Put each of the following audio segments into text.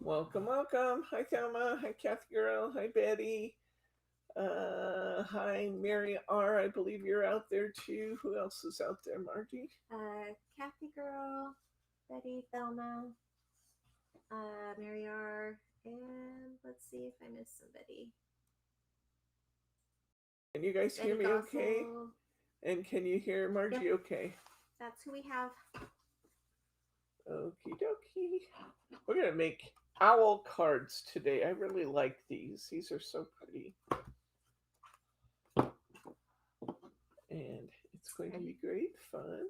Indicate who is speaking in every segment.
Speaker 1: Welcome, welcome. Hi, Thelma. Hi, Kathy Girl. Hi, Betty. Hi, Mary R. I believe you're out there too. Who else is out there, Margie?
Speaker 2: Kathy Girl, Betty, Thelma, Mary R, and let's see if I missed somebody.
Speaker 1: Can you guys hear me okay? And can you hear Margie okay?
Speaker 2: That's who we have.
Speaker 1: Okie dokie. We're going to make owl cards today. I really like these. These are so pretty. And it's going to be great fun.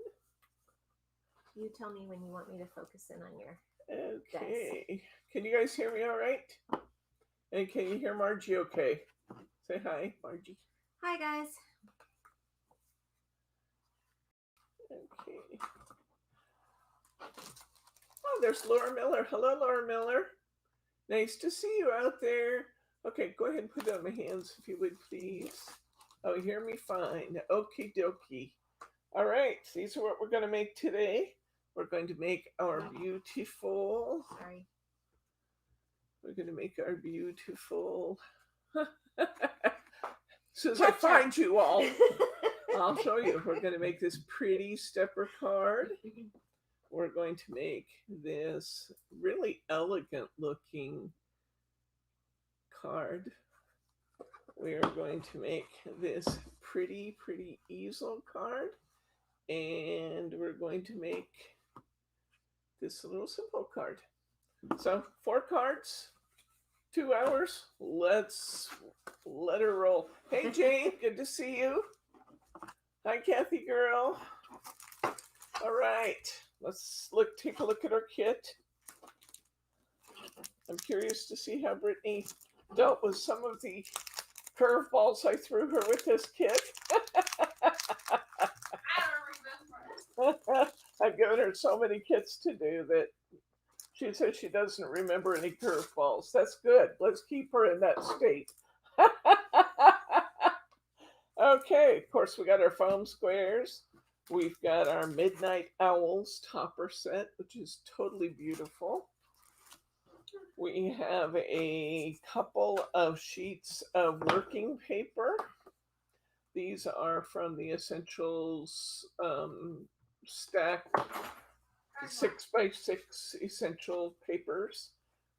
Speaker 2: You tell me when you want me to focus in on your
Speaker 1: Okay.
Speaker 2: desk.
Speaker 1: Can you guys hear me all right? And can you hear Margie okay? Say hi, Margie.
Speaker 2: Hi, guys.
Speaker 1: Okay. Oh, there's Laura Miller. Hello, Laura Miller. Nice to see you out there. Okay, go ahead and put it on my hands if you would, please. Oh, you hear me fine. Okie dokie. All right, these are what we're going to make today. We're going to make our beautiful...
Speaker 2: Sorry.
Speaker 1: We're going to make our beautiful... As soon as I find you all, I'll show you. We're going to make this pretty stepper card. We're going to make this really elegant looking card. We are going to make this pretty easel card. And we're going to make this little simple card. So 4 cards, 2 hours. Let's let her roll. Hey Jane, good to see you. Hi Kathy Girl. All right, let's take a look at our kit. I'm curious to see how Brittany dealt with some of the curveballs I threw her with this kit. I've given her so many kits to do that she says she doesn't remember any curveballs. That's good. Let's keep her in that state. Okay, of course, we got our foam squares. We've got our Midnight Owls topper set, which is totally beautiful. We have a couple of sheets of working paper. These are from the Essentials stack 6x6 essential papers.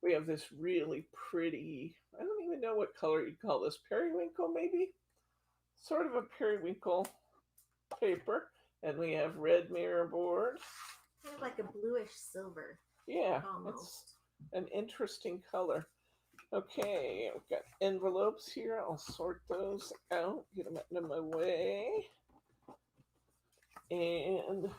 Speaker 1: We have this really pretty, I don't even know what color you'd call this, periwinkle maybe? Sort of a periwinkle paper. And we have red mirror board.
Speaker 2: Kind of like a bluish silver.
Speaker 1: Yeah, almost. It's an interesting color. Okay, I've got envelopes here. I'll sort those out, get them out of my way. And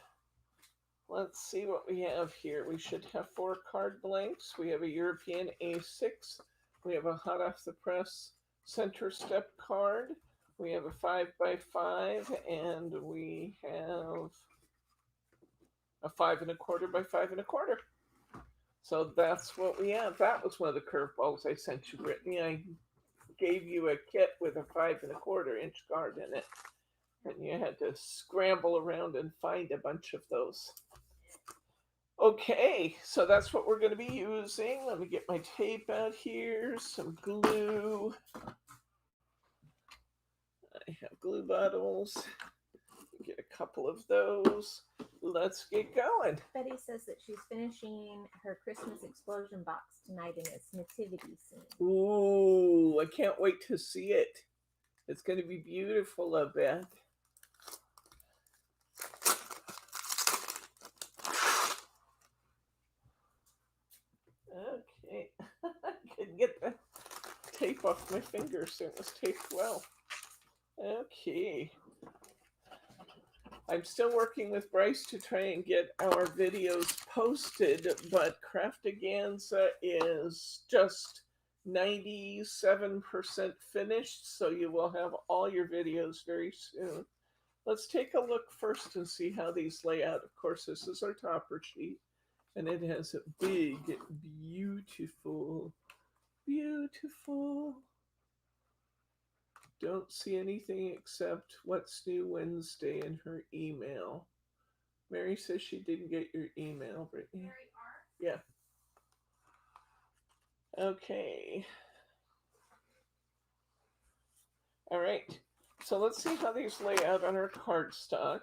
Speaker 1: let's see what we have here. We should have 4 card blanks. We have a European A6. We have a hot off the press center step card. We have a 5x5, and we have a 5 1/4 by 5 1/4. So that's what we have. That was one of the curveballs I sent you, Brittany. I gave you a kit with a 5 1/4 inch card in it, and you had to scramble around and find a bunch of those. Okay, so that's what we're going to be using. Let me get my tape out here, some glue. I have glue bottles. Get a couple of those. Let's get going.
Speaker 2: Betty says that she's finishing her Christmas explosion box tonight in its nativity scene.
Speaker 1: Ooh, I can't wait to see it. It's going to be beautiful, I bet. Okay, I couldn't get the tape off my fingers. It was taped well. Okay. I'm still working with Bryce to try and get our videos posted, but Craftaganza is just 97% finished, so you will have all your videos very soon. Let's take a look first and see how these lay out. Of course, this is our topper sheet, and it has a big, beautiful, don't see anything except what's new Wednesday in her email. Mary says she didn't get your email, Brittany.
Speaker 2: Mary R?
Speaker 1: Yeah. Okay. All right. So let's see how these lay out on our cardstock.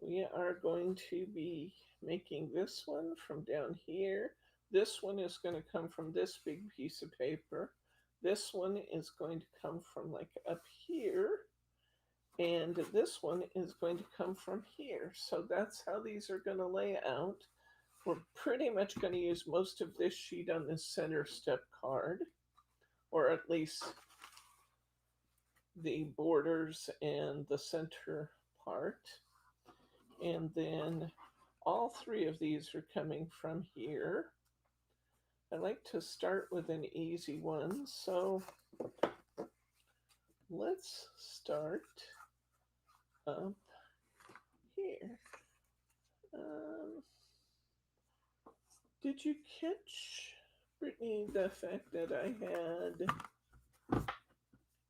Speaker 1: We are going to be making this one from down here. This one is going to come from this big piece of paper. This one is going to come from like up here. And this one is going to come from here. So that's how these are going to lay out. We're pretty much going to use most of this sheet on this center step card, or at least the borders and the center part. And then all three of these are coming from here. I like to start with an easy one, so let's start up here. Did you catch, Brittany, the fact that I had...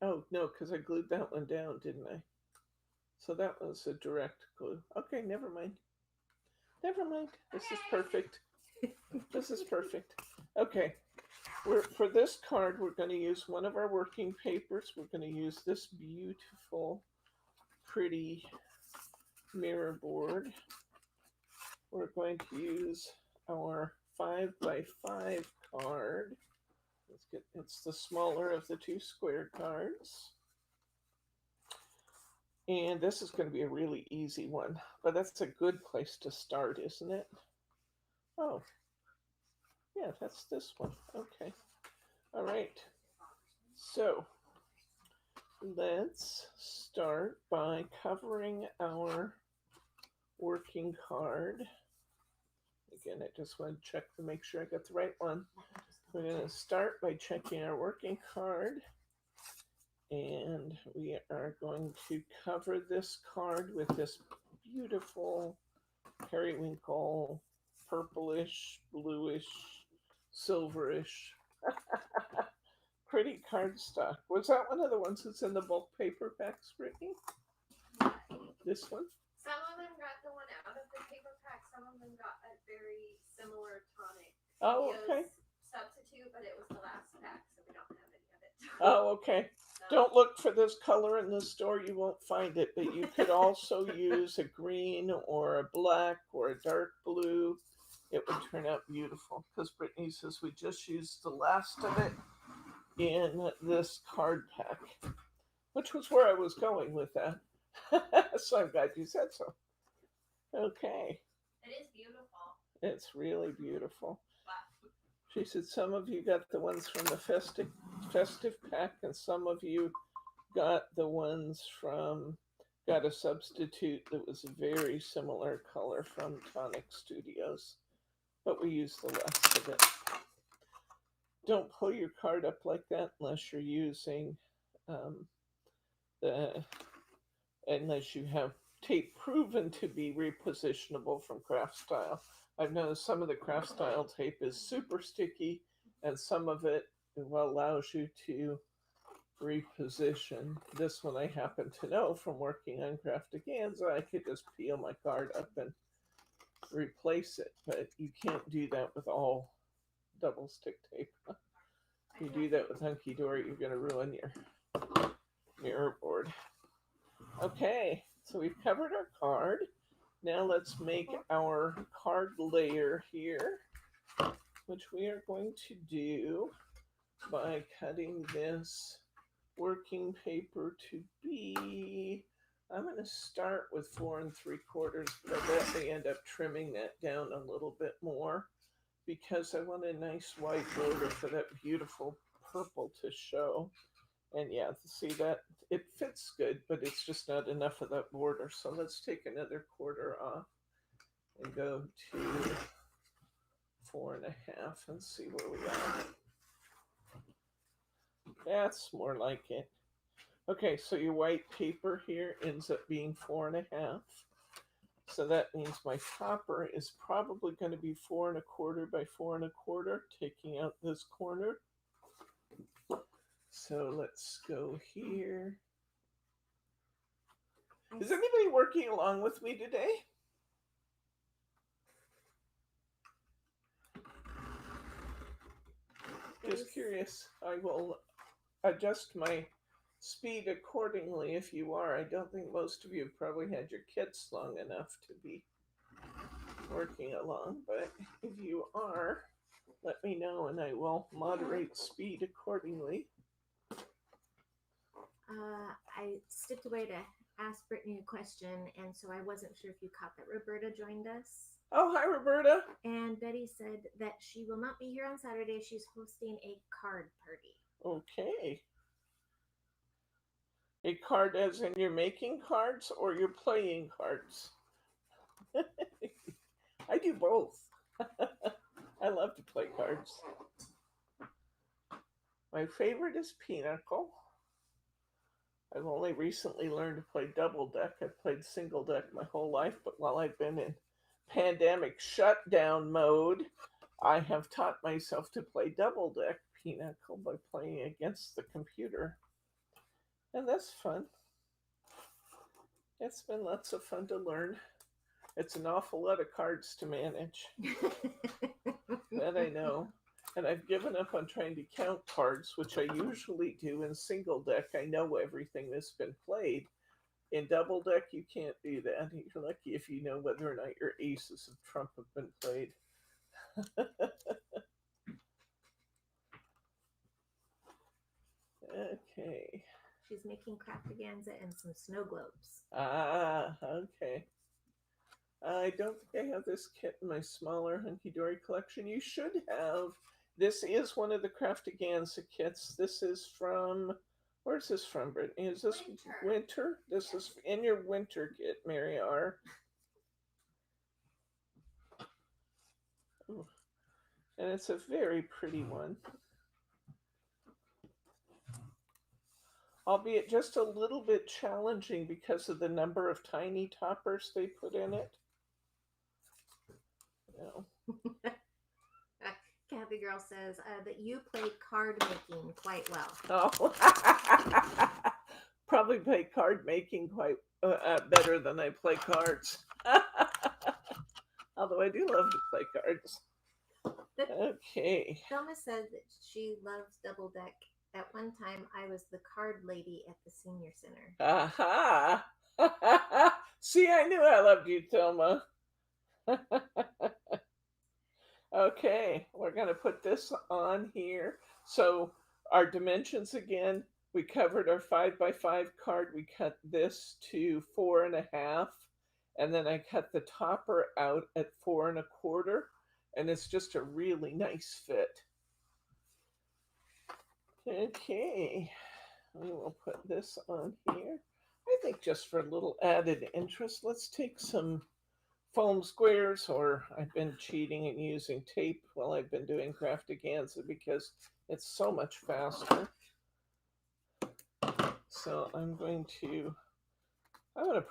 Speaker 1: Oh, no, because I glued that one down, didn't I? So that was a direct glue. Okay, never mind. Never mind. This is perfect. This is perfect. Okay. For this card, we're going to use one of our working papers. We're going to use this beautiful, pretty mirror board. We're going to use our 5x5 card. It's the smaller of the two square cards. And this is going to be a really easy one, but that's a good place to start, isn't it? Oh, yeah, that's this one. Okay. All right. So let's start by covering our working card. Again, I just want to check to make sure I got the right one. We're going to start by checking our working card. And we are going to cover this card with this beautiful periwinkle, purplish, bluish, silverish, pretty cardstock. Was that one of the ones that's in the bulk paper packs, Brittany? This one?
Speaker 2: Some of them got the one out of the paper pack. Some of them got a very similar tonic.
Speaker 1: Oh, okay.
Speaker 2: Substitute, but it was the last pack, so we don't have any of it.
Speaker 1: Oh, okay. Don't look for this color in the store. You won't find it, but you could also use a green or a black or a dark blue. It would turn out beautiful because Brittany says we just used the last of it in this card pack, which was where I was going with that. So I'm glad you said so. Okay.
Speaker 2: It is beautiful.
Speaker 1: It's really beautiful. She said some of you got the ones from the festive pack, and some of you got the ones from, got a substitute that was a very similar color from Tonic Studios, but we used the last of it. Don't pull your card up like that unless you're using unless you have tape proven to be repositionable from Craft Style. I've noticed some of the Craft Style tape is super sticky, and some of it allows you to reposition. This one I happen to know from working on Craftaganza, I could just peel my card up and replace it, but you can't do that with all double stick tape. If you do that with Hunkydory, you're going to ruin your mirror board. Okay, so we've covered our card. Now let's make our card layer here, which we are going to do by cutting this working paper to be, I'm going to start with 4 3/4, but I may end up trimming that down a little bit more because I want a nice white border for that beautiful purple to show. And yeah, see that it fits good, but it's just not enough of that border. So let's take another 1/4 off and go to 4 1/2 and see where we are. That's more like it. Okay, so your white paper here ends up being 4 1/2. So that means my topper is probably going to be 4 1/4 by 4 1/4, taking out this corner. So let's go here. Is anybody working along with me today? Just curious. I will adjust my speed accordingly if you are. I don't think most of you have probably had your kits long enough to be working along, but if you are, let me know and I will moderate speed accordingly.
Speaker 2: I stepped away to ask Brittany a question, and so I wasn't sure if you caught that Roberta joined us.
Speaker 1: Oh, hi, Roberta.
Speaker 2: And Betty said that she will not be here on Saturday. She's hosting a card party.
Speaker 1: Okay. A card as in you're making cards or you're playing cards? I do both. I love to play cards. My favorite is Pinochle. I've only recently learned to play double deck. I've played single deck my whole life, but while I've been in pandemic shutdown mode, I have taught myself to play double deck Pinochle by playing against the computer. And that's fun. It's been lots of fun to learn. It's an awful lot of cards to manage. That I know. And I've given up on trying to count cards, which I usually do in single deck. I know everything that's been played. In double deck, you can't do that. You're lucky if you know whether or not your aces of trump have been played. Okay.
Speaker 2: She's making craftaganza and some snow globes.
Speaker 1: Ah, okay. I don't think I have this kit in my smaller Hunkydory collection. You should have. This is one of the craftaganza kits. This is from, where's this from, Brittany? Is this winter? This is in your winter kit, Mary R. Ooh. And it's a very pretty one. Albeit just a little bit challenging because of the number of tiny toppers they put in it. No.
Speaker 2: Kathy Girl says that you play card making quite well.
Speaker 1: Oh, probably play card making quite better than I play cards. Although I do love to play cards. Okay.
Speaker 2: Thelma said that she loves double deck. At one time, I was the card lady at the senior center.
Speaker 1: Aha! See, I knew I loved you, Thelma. Okay, we're going to put this on here. So our dimensions again, we covered our 5x5 card. We cut this to 4.5, and then I cut the topper out at 4.25, and it's just a really nice fit. Okay, we will put this on here. I think just for a little added interest, let's take some foam squares, or I've been cheating and using tape while I've been doing craftaganza because it's so much faster. So I'm going to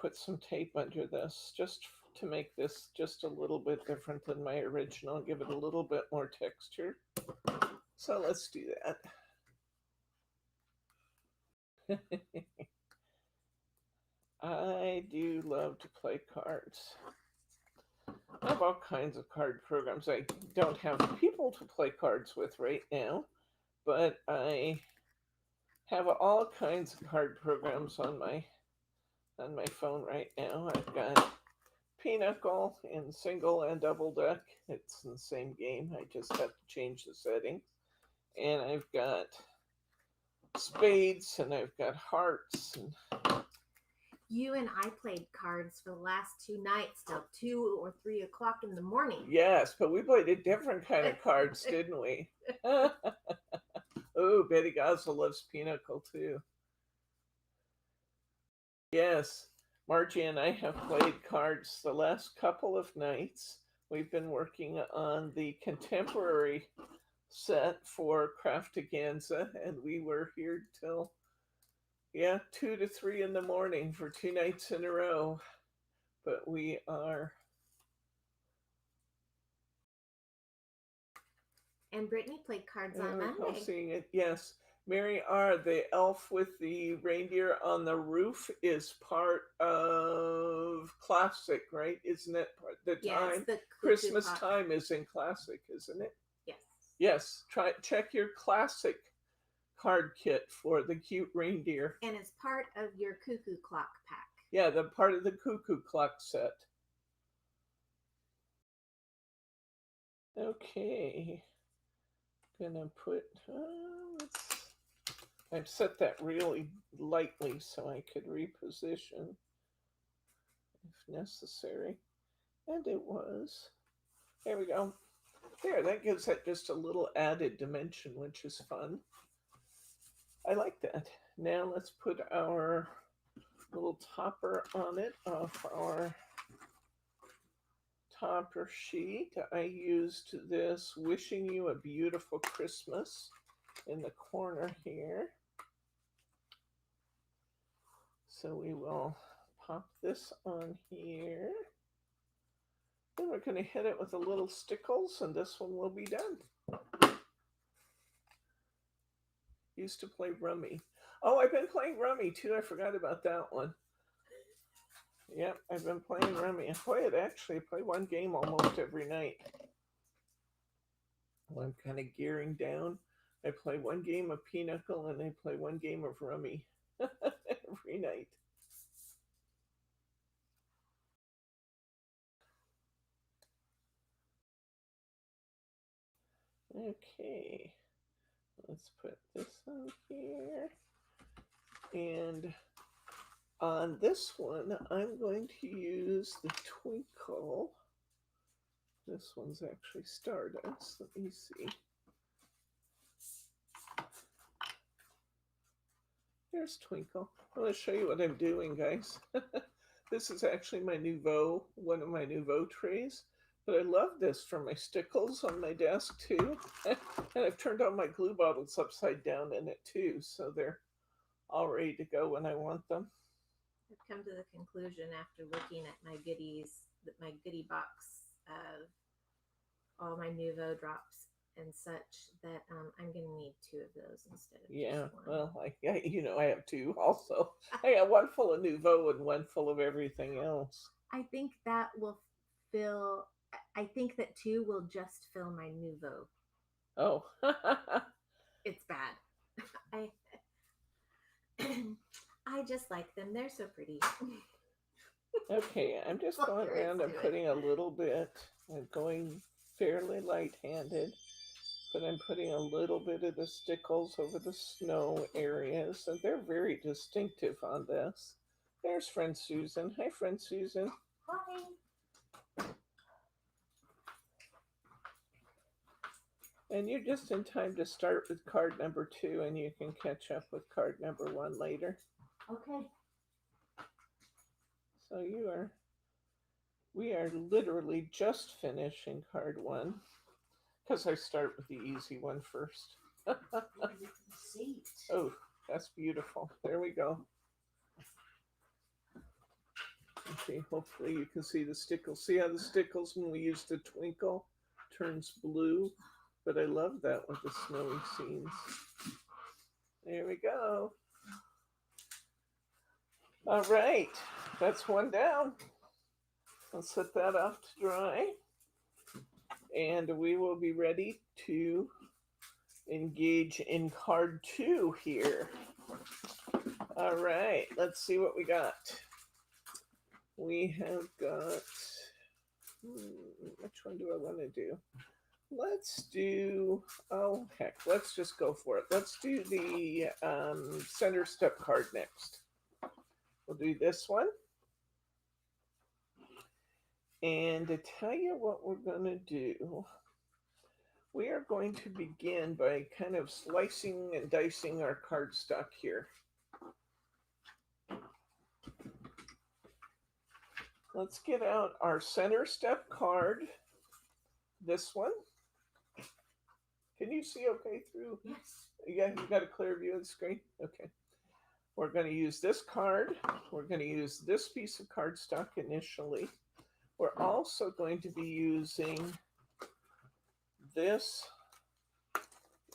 Speaker 1: put some tape under this just to make this just a little bit different than my original, give it a little bit more texture. So let's do that. I do love to play cards. I have all kinds of card programs. I don't have people to play cards with right now, but I have all kinds of card programs on my phone right now. I've got Pinochle in single and double deck. It's in the same game. I just have to change the settings. And I've got spades, and I've got hearts. And
Speaker 2: you and I played cards for the last 2 nights till 2 or 3 o'clock in the morning.
Speaker 1: Yes, but we played a different kind of cards, didn't we? Oh, Betty Gosel loves Pinochle too. Yes, Margie and I have played cards the last couple of nights. We've been working on the contemporary set for craftaganza, and we were here till 2 to 3 in the morning for 2 nights in a row. But we are.
Speaker 2: And Brittany played cards on Monday.
Speaker 1: Seeing it, yes. Mary R., the elf with the reindeer on the roof, is part of Classic, right? Isn't it? The time,
Speaker 2: the
Speaker 1: Christmas time is in Classic, isn't it?
Speaker 2: Yes.
Speaker 1: Yes, check your classic card kit for the cute reindeer.
Speaker 2: And it's part of your cuckoo clock pack.
Speaker 1: Yeah, the part of the cuckoo clock set. Okay. Gonna put, I've set that really lightly so I could reposition if necessary. And it was. There we go. There, that gives that just a little added dimension, which is fun. I like that. Now let's put our little topper on it off our topper sheet. I used this Wishing You a Beautiful Christmas in the corner here. So we will pop this on here. Then we're going to hit it with a little stickles, and this one will be done. Used to play Rummy. Oh, I've been playing Rummy too. I forgot about that one. Yep, I've been playing Rummy. I play one game almost every night. Well, I'm kind of gearing down. I play one game of Pinochle and I play one game of Rummy every night. Okay, let's put this on here. And on this one, I'm going to use the Twinkle. This one's actually Stardust. Let me see. There's Twinkle. I'm going to show you what I'm doing, guys. This is actually my Nouveau, one of my Nouveau trays. But I love this for my stickles on my desk too. And I've turned all my glue bottles upside down in it too, so they're all ready to go when I want them.
Speaker 2: I've come to the conclusion after looking at my goodies, my goodie box of all my Nouveau drops and such, that I'm going to need 2 of those instead of just one.
Speaker 1: Well, I have 2 also. I got one full of Nouveau and one full of everything else.
Speaker 2: I think that will fill. I think that 2 will just fill my Nouveau.
Speaker 1: Oh.
Speaker 2: It's bad. I just like them. They're so pretty.
Speaker 1: Okay, I'm just going around and putting a little bit. I'm going fairly light-handed, but I'm putting a little bit of the stickles over the snow areas, and they're very distinctive on this. There's friend Susan. Hi, friend Susan.
Speaker 2: Hi.
Speaker 1: And you're just in time to start with card number 2, and you can catch up with card number 1 later.
Speaker 2: Okay.
Speaker 1: So we are literally just finishing card 1, because I start with the easy one first. Oh, that's beautiful. There we go. Okay, hopefully you can see the stickles. See how the stickles, when we use the Twinkle, turns blue? But I love that with the snowy scenes. There we go. All right, that's one down. I'll set that off to dry. And we will be ready to engage in card 2 here. All right, let's see what we got. We have got, which one do I want to do? Let's do, oh heck, let's just go for it. Let's do the center step card next. We'll do this one. And to tell you what we're going to do, we are going to begin by kind of slicing and dicing our cardstock here. Let's get out our center step card, this one. Can you see okay through?
Speaker 2: Yes.
Speaker 1: Yeah, you got a clear view of the screen? Okay. We're going to use this card. We're going to use this piece of cardstock initially. We're also going to be using this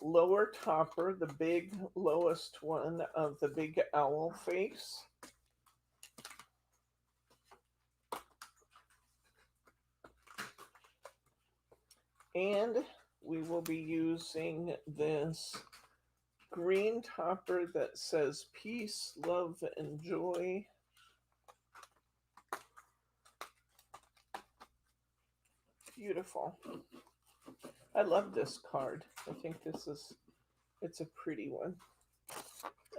Speaker 1: lower topper, the big lowest one of the big owl face. And we will be using this green topper that says peace, love, and joy. Beautiful. I love this card. I think it's a pretty one.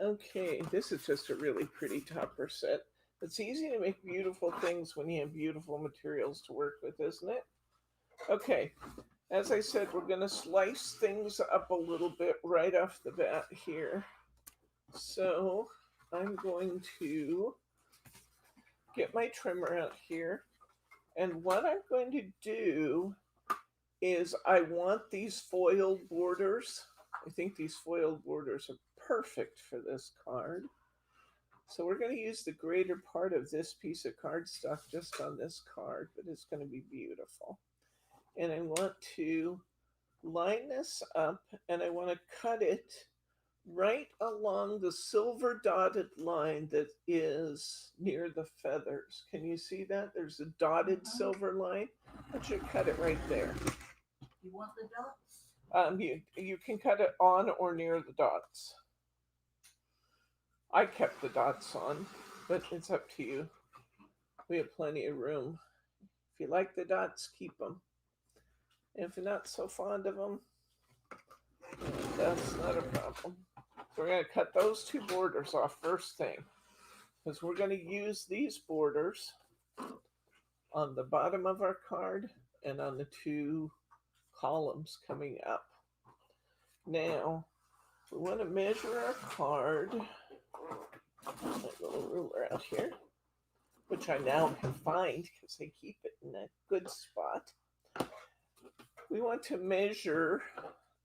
Speaker 1: Okay, this is just a really pretty topper set. It's easy to make beautiful things when you have beautiful materials to work with, isn't it? Okay, as I said, we're going to slice things up a little bit right off the bat here. So I'm going to get my trimmer out here. And what I'm going to do is I want these foiled borders. I think these foiled borders are perfect for this card. So we're going to use the greater part of this piece of cardstock just on this card, but it's going to be beautiful. And I want to line this up, and I want to cut it right along the silver dotted line that is near the feathers. Can you see that? There's a dotted silver line. I should cut it right there.
Speaker 3: You want the dots?
Speaker 1: You can cut it on or near the dots. I kept the dots on, but it's up to you. We have plenty of room. If you like the dots, keep them. If you're not so fond of them, that's not a problem. So we're going to cut those two borders off first thing, because we're going to use these borders on the bottom of our card and on the two columns coming up. Now, we want to measure our card. My little ruler out here, which I now can find because I keep it in a good spot. We want to measure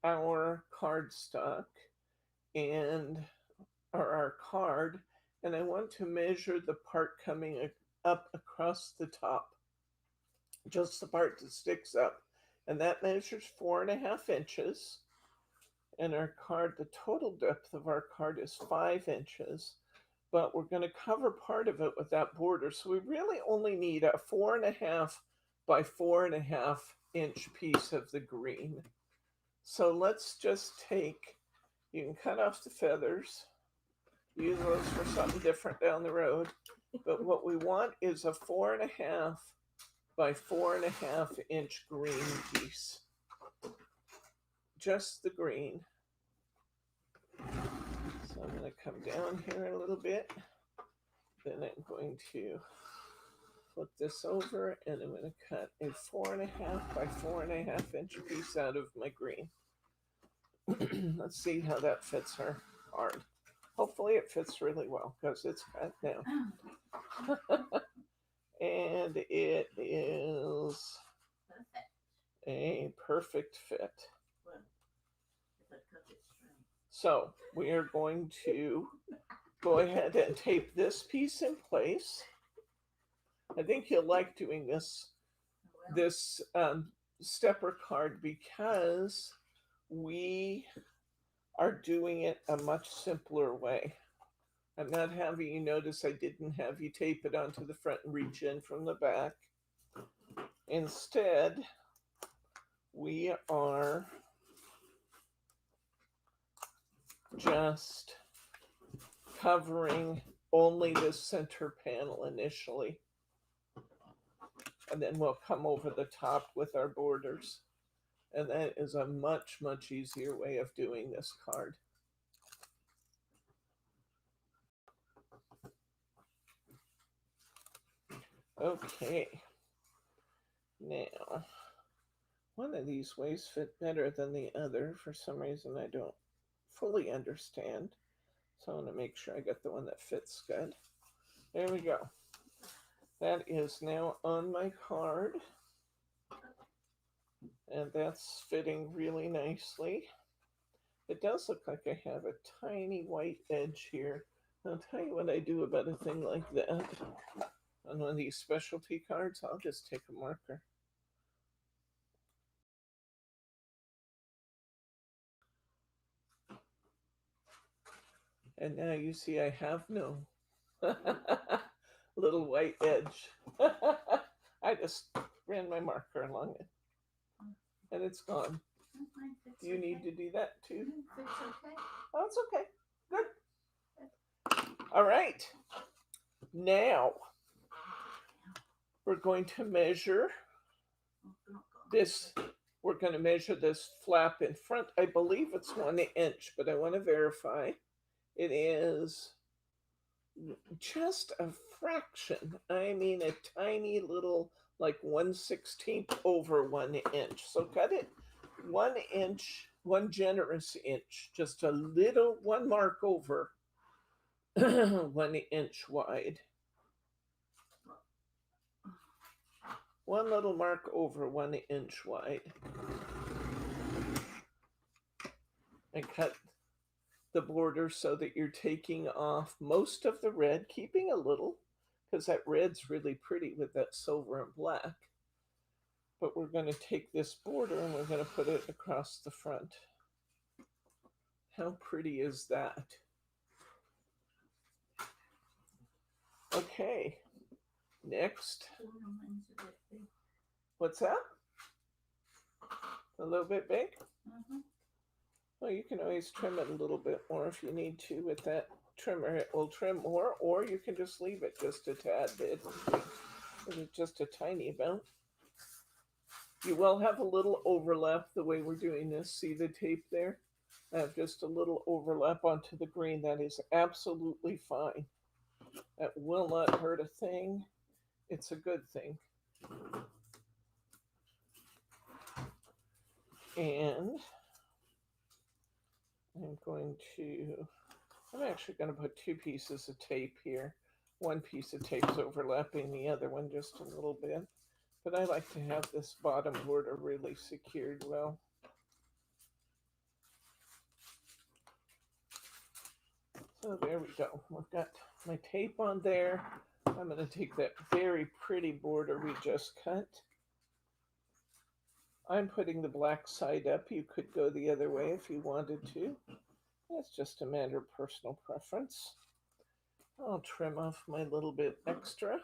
Speaker 1: our cardstock and our card, and I want to measure the part coming up across the top, just the part that sticks up, and that measures 4.5 inches. And our card, the total depth of our card is 5 inches, but we're going to cover part of it with that border, so we really only need a 4.5 by 4.5 inch piece of the green. So let's just take, you can cut off the feathers, use those for something different down the road, but what we want is a 4.5 by 4.5 inch green piece. Just the green. So I'm going to come down here a little bit. Then I'm going to flip this over, and I'm going to cut a 4.5 by 4.5 inch piece out of my green. Let's see how that fits our card. Hopefully it fits really well because it's cut now. And it is a perfect fit. So we are going to go ahead and tape this piece in place. I think you'll like doing this stepper card because we are doing it a much simpler way. I'm not having you notice I didn't have you tape it onto the front and reach in from the back. Instead, we are just covering only the center panel initially. And then we'll come over the top with our borders. And that is a much, much easier way of doing this card. Okay. Now, one of these ways fit better than the other. For some reason, I don't fully understand. So I'm going to make sure I get the one that fits good. There we go. That is now on my card. And that's fitting really nicely. It does look like I have a tiny white edge here. I'll tell you what I do about a thing like that. On one of these specialty cards, I'll just take a marker. And now you see I have no little white edge. I just ran my marker along it. And it's gone.
Speaker 3: Mine fits
Speaker 1: Do you need
Speaker 3: okay.
Speaker 1: to do that too?
Speaker 3: Fits okay.
Speaker 1: Oh, it's okay. Good. All right. Now we're going to measure this. We're going to measure this flap in front. I believe it's 1 inch, but I want to verify. It is just a fraction. I mean, a tiny little, like 1/16 over 1 inch. So cut it 1 inch, 1 generous inch, just a little, 1 mark over 1 inch wide. 1 little mark over 1 inch wide. And cut the border so that you're taking off most of the red, keeping a little, because that red's really pretty with that silver and black. But we're going to take this border and we're going to put it across the front. How pretty is that? Okay, next. What's that? A little bit big? Well, you can always trim it a little bit more if you need to with that trimmer. It will trim more, or you can just leave it just a tad bit. Just a tiny amount. You will have a little overlap the way we're doing this. See the tape there? I have just a little overlap onto the green. That is absolutely fine. That will not hurt a thing. It's a good thing. And I'm actually going to put 2 pieces of tape here. 1 piece of tape's overlapping the other one just a little bit. But I like to have this bottom border really secured well. So there we go. I've got my tape on there. I'm going to take that very pretty border we just cut. I'm putting the black side up. You could go the other way if you wanted to. It's just a matter of personal preference. I'll trim off my little bit extra.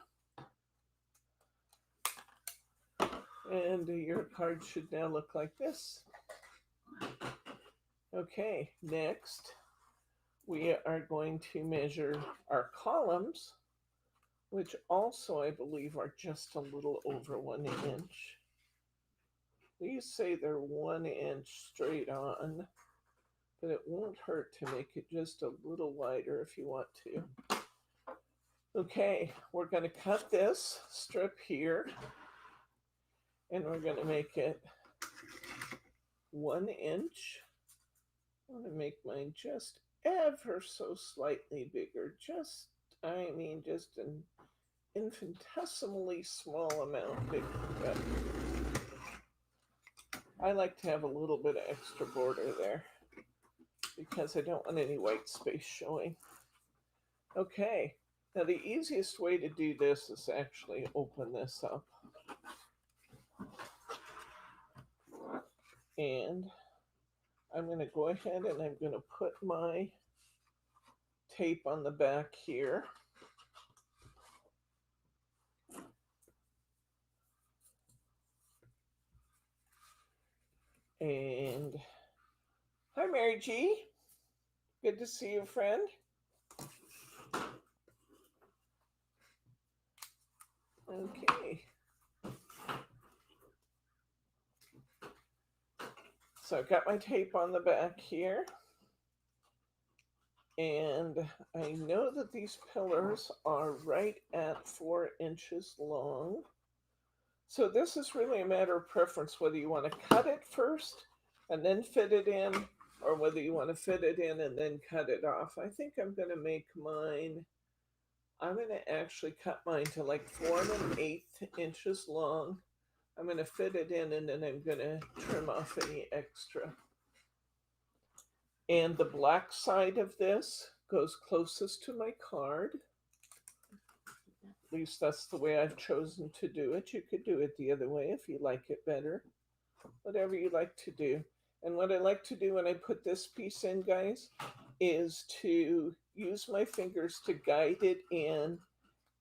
Speaker 1: And your card should now look like this. Okay, next we are going to measure our columns, which also I believe are just a little over 1 inch. These say they're 1 inch straight on, but it won't hurt to make it just a little wider if you want to. Okay, we're going to cut this strip here, and we're going to make it 1 inch. I'm going to make mine just ever so slightly bigger. Just an infinitesimally small amount bigger. But I like to have a little bit of extra border there because I don't want any white space showing. Okay, now the easiest way to do this is actually open this up. And I'm going to go ahead and I'm going to put my tape on the back here. And hi, Mary G. Good to see you, friend. Okay. So I've got my tape on the back here. And I know that these pillars are right at 4 inches long. So this is really a matter of preference, whether you want to cut it first and then fit it in, or whether you want to fit it in and then cut it off. I think I'm going to make mine, I'm going to actually cut mine to like 4 1/8 inches long. I'm going to fit it in and then I'm going to trim off any extra. And the black side of this goes closest to my card. At least that's the way I've chosen to do it. You could do it the other way if you like it better. Whatever you like to do. And what I like to do when I put this piece in, guys, is to use my fingers to guide it in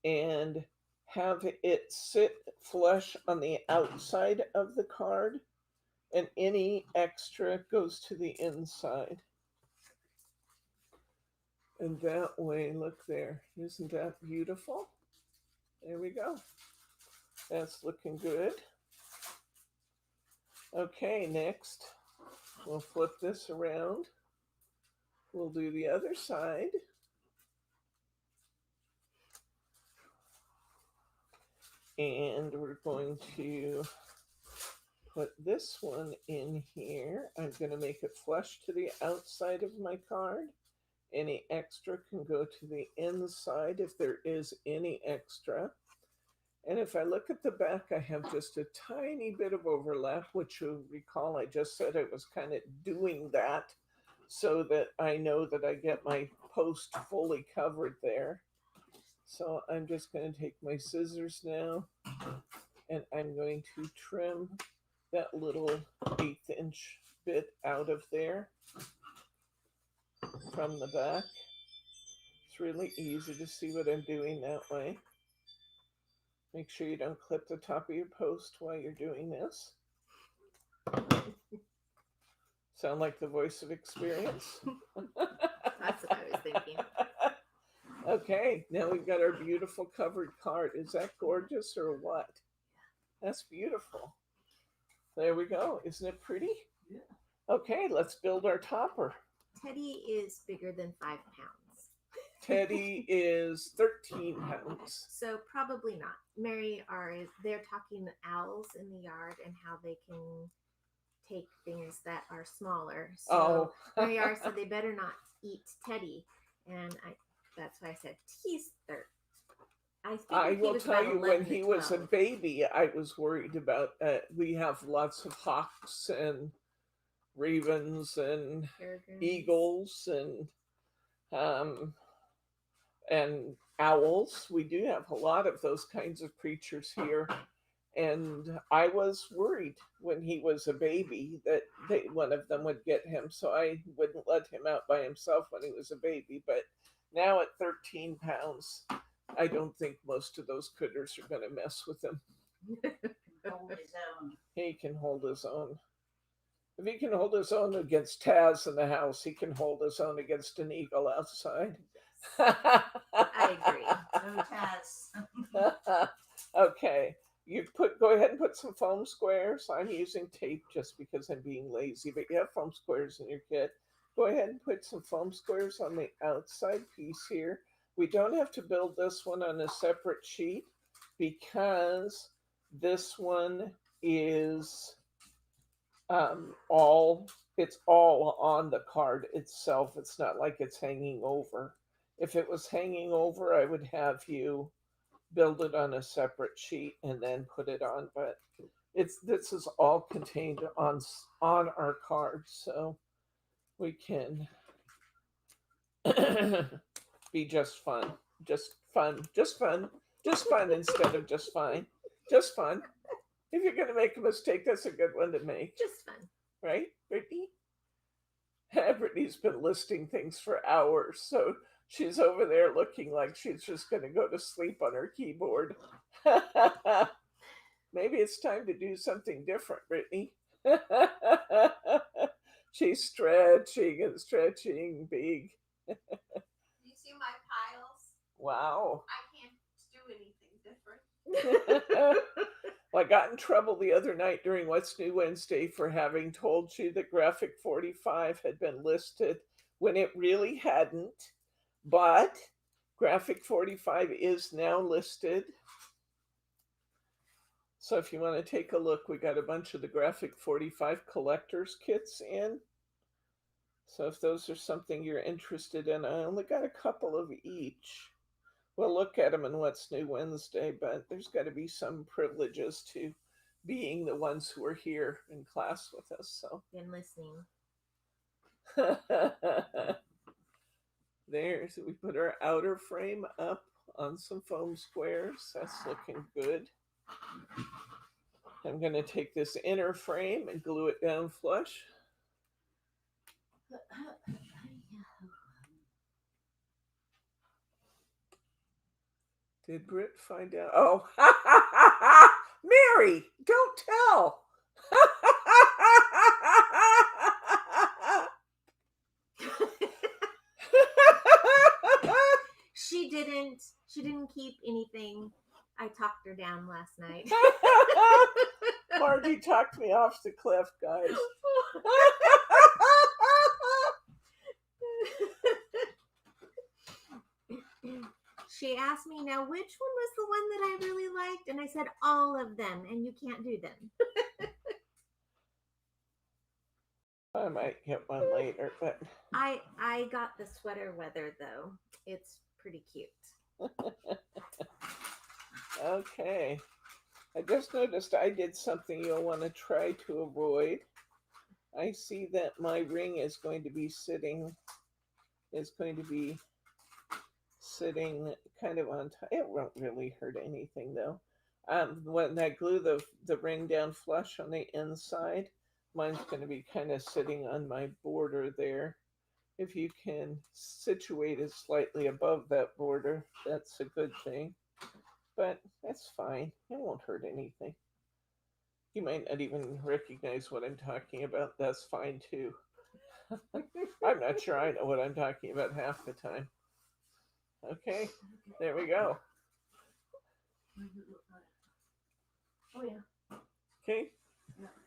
Speaker 1: and have it sit flush on the outside of the card And any extra goes to the inside. And that way, look there. Isn't that beautiful? There we go. That's looking good. Okay, next, we'll flip this around. We'll do the other side. And we're going to put this one in here. I'm going to make it flush to the outside of my card. Any extra can go to the inside if there is any extra. And if I look at the back, I have just a tiny bit of overlap, which you'll recall I just said I was kind of doing that so that I know that I get my post fully covered there. So I'm just going to take my scissors now, and I'm going to trim that little 1/8 inch bit out of there from the back. It's really easy to see what I'm doing that way. Make sure you don't clip the top of your post while you're doing this. Sound like the voice of experience?
Speaker 2: That's what I was thinking.
Speaker 1: Okay, now we've got our beautiful covered card. Is that gorgeous or what? That's beautiful. There we go. Isn't it pretty?
Speaker 3: Yeah.
Speaker 1: Okay, let's build our topper.
Speaker 2: Teddy is bigger than 5 pounds.
Speaker 1: Teddy is 13 pounds.
Speaker 2: So probably not. Mary they're talking owls in the yard and how they can take things that are smaller. So Mary R said they better not eat Teddy. And that's why I said he's 13.
Speaker 1: I will tell you, when he was a baby, I was worried about, we have lots of hawks and ravens and
Speaker 2: Peregrines.
Speaker 1: eagles and owls. We do have a lot of those kinds of creatures here. And I was worried when he was a baby that one of them would get him. So I wouldn't let him out by himself when he was a baby. But now at 13 pounds, I don't think most of those critters are going to mess with him.
Speaker 3: Hold his own.
Speaker 1: He can hold his own. If he can hold his own against Taz in the house, he can hold his own against an eagle outside.
Speaker 2: I agree.
Speaker 3: No Taz.
Speaker 1: Okay, go ahead and put some foam squares. I'm using tape just because I'm being lazy, but you have foam squares in your kit. Go ahead and put some foam squares on the outside piece here. We don't have to build this one on a separate sheet because this one is it's all on the card itself. It's not like it's hanging over. If it was hanging over, I would have you build it on a separate sheet and then put it on, but this is all contained on our card, so we can be just fun instead of just fine. Just fun. If you're going to make a mistake, that's a good one to make.
Speaker 2: Just fun.
Speaker 1: Right, Brittany? Brittany's been listing things for hours, so she's over there looking like she's just going to go to sleep on her keyboard. Maybe it's time to do something different, Brittany. She's stretching and stretching big.
Speaker 4: Do you see my piles?
Speaker 1: Wow.
Speaker 4: I can't do anything different.
Speaker 1: Well, I got in trouble the other night during What's New Wednesday for having told you that Graphic 45 had been listed when it really hadn't. But Graphic 45 is now listed. So if you want to take a look, we got a bunch of the Graphic 45 collector's kits in. So if those are something you're interested in, I only got a couple of each. We'll look at them in What's New Wednesday, but there's got to be some privileges to being the ones who are here in class with us. So
Speaker 2: Been listening.
Speaker 1: There, so we put our outer frame up on some foam squares. That's looking good. I'm going to take this inner frame and glue it down flush. Did Britt find out? Oh, Mary, don't tell.
Speaker 2: She didn't keep anything. I talked her down last night.
Speaker 1: Margie talked me off the cliff, guys.
Speaker 2: She asked me, now, which one was the one that I really liked? And I said, all of them, and you can't do them.
Speaker 1: I might get one later, but
Speaker 2: I got the sweater weather, though. It's pretty cute.
Speaker 1: okay. I just noticed I did something you'll want to try to avoid. I see that my ring is going to be sitting kind of on top. It won't really hurt anything though. When I glue the ring down flush on the inside, mine's going to be kind of sitting on my border there. If you can situate it slightly above that border, that's a good thing. But that's fine. It won't hurt anything. You might not even recognize what I'm talking about. That's fine too. I'm not sure I know what I'm talking about half the time. Okay, there we go.
Speaker 3: Oh yeah.
Speaker 1: Okay,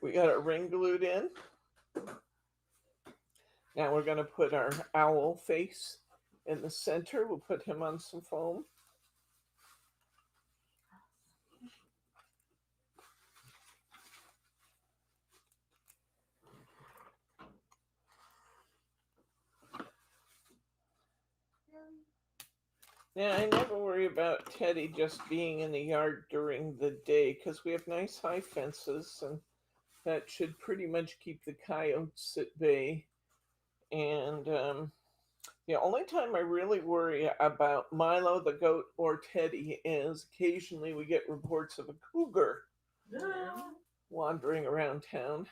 Speaker 1: we got our ring glued in. Now we're going to put our owl face in the center. We'll put him on some foam. Yeah, I never worry about Teddy just being in the yard during the day because we have nice high fences and that should pretty much keep the coyotes at bay. And the only time I really worry about Milo the goat or Teddy is occasionally we get reports of a cougar wandering around town.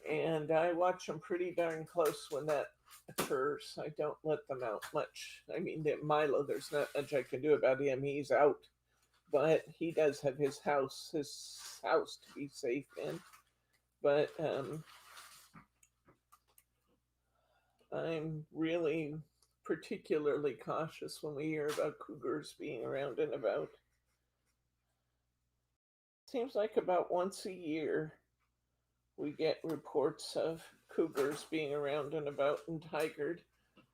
Speaker 1: And I watch them pretty darn close when that occurs. I don't let them out much. I mean, Milo, there's not much I can do about him. He's out. But he does have his house to be safe in. But I'm really particularly cautious when we hear about cougars being around and about. Seems like about once a year we get reports of cougars being around and about in Tigard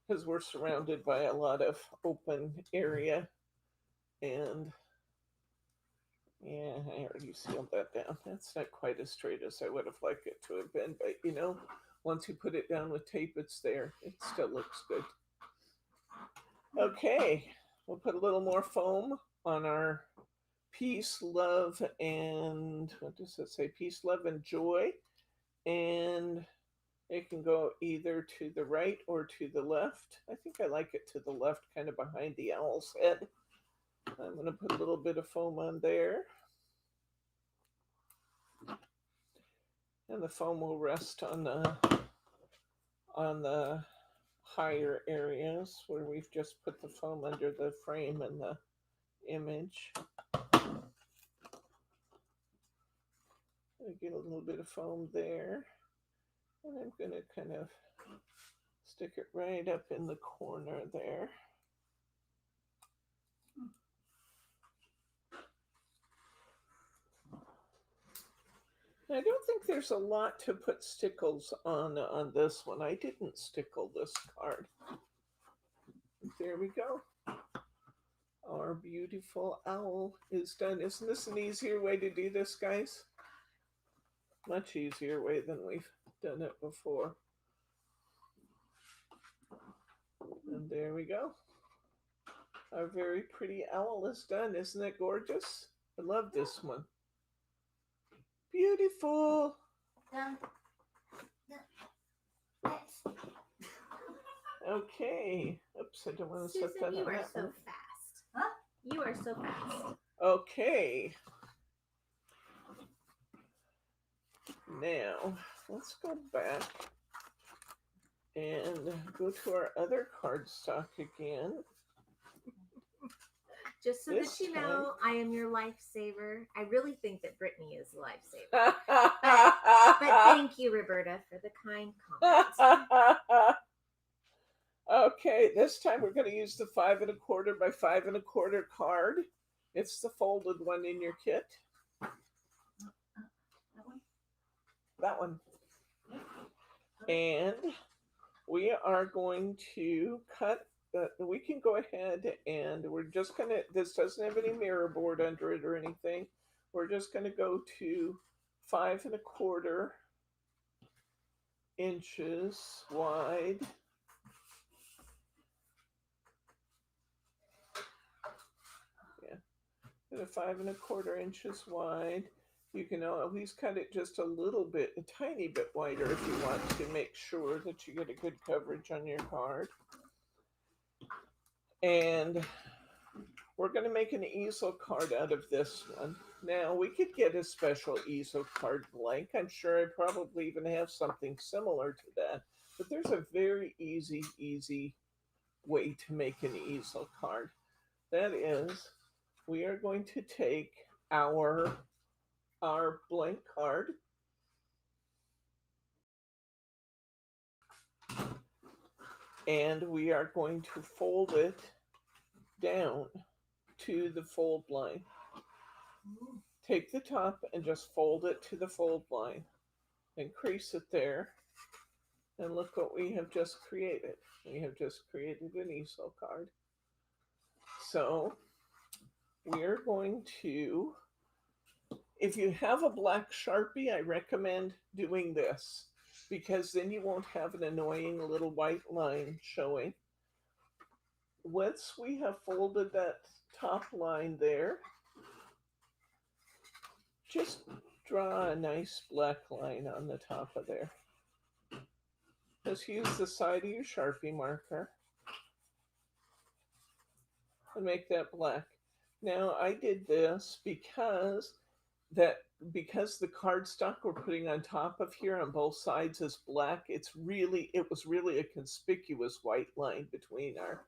Speaker 1: because we're surrounded by a lot of open area. And yeah, I already sealed that down. That's not quite as straight as I would have liked it to have been, but you know, once you put it down with tape, it's there. It still looks good. Okay, we'll put a little more foam on our peace, love, and what does it say? Peace, love, and joy. And it can go either to the right or to the left. I think I like it to the left, kind of behind the owl's head. I'm going to put a little bit of foam on there. And the foam will rest on the higher areas where we've just put the foam under the frame and the image. I get a little bit of foam there. And I'm going to kind of stick it right up in the corner there. I don't think there's a lot to put stickles on this one. I didn't stickle this card. There we go. Our beautiful owl is done. Isn't this an easier way to do this, guys? Much easier way than we've done it before. And there we go. Our very pretty owl is done. Isn't it gorgeous? I love this one. Beautiful. Okay. Oops, I don't want to set
Speaker 2: Susan,
Speaker 1: that
Speaker 2: you
Speaker 1: on
Speaker 2: are
Speaker 1: that
Speaker 2: so
Speaker 1: one.
Speaker 2: fast.
Speaker 3: Huh?
Speaker 2: You are so fast.
Speaker 1: Okay. Now, let's go back and go to our other cardstock again.
Speaker 2: Just so
Speaker 1: This
Speaker 2: that you know, I am your lifesaver. I really think that Brittany is a lifesaver. But thank you, Roberta, for the kind comments.
Speaker 1: Okay, this time we're going to use the 5 1/4 by 5 1/4 card. It's the folded one in your kit.
Speaker 3: That one?
Speaker 1: That one. And we are going to cut, we can go ahead and we're just going to, this doesn't have any mirror board under it or anything. We're just going to go to 5 1/4 inches wide. Yeah, 5 1/4 inches wide. You can always cut it just a little bit, a tiny bit wider if you want to make sure that you get a good coverage on your card. And we're going to make an easel card out of this one. Now, we could get a special easel card blank. I'm sure I probably even have something similar to that. But there's a very easy way to make an easel card. That is, we are going to take our blank card, and we are going to fold it down to the fold line. Take the top and just fold it to the fold line and crease it there. And look what we have just created. We have just created an easel card. So we're going to, if you have a black Sharpie, I recommend doing this because then you won't have an annoying little white line showing. Once we have folded that top line there, just draw a nice black line on the top of there. Just use the side of your Sharpie marker and make that black. Now I did this because the cardstock we're putting on top of here on both sides is black. It was really a conspicuous white line between our,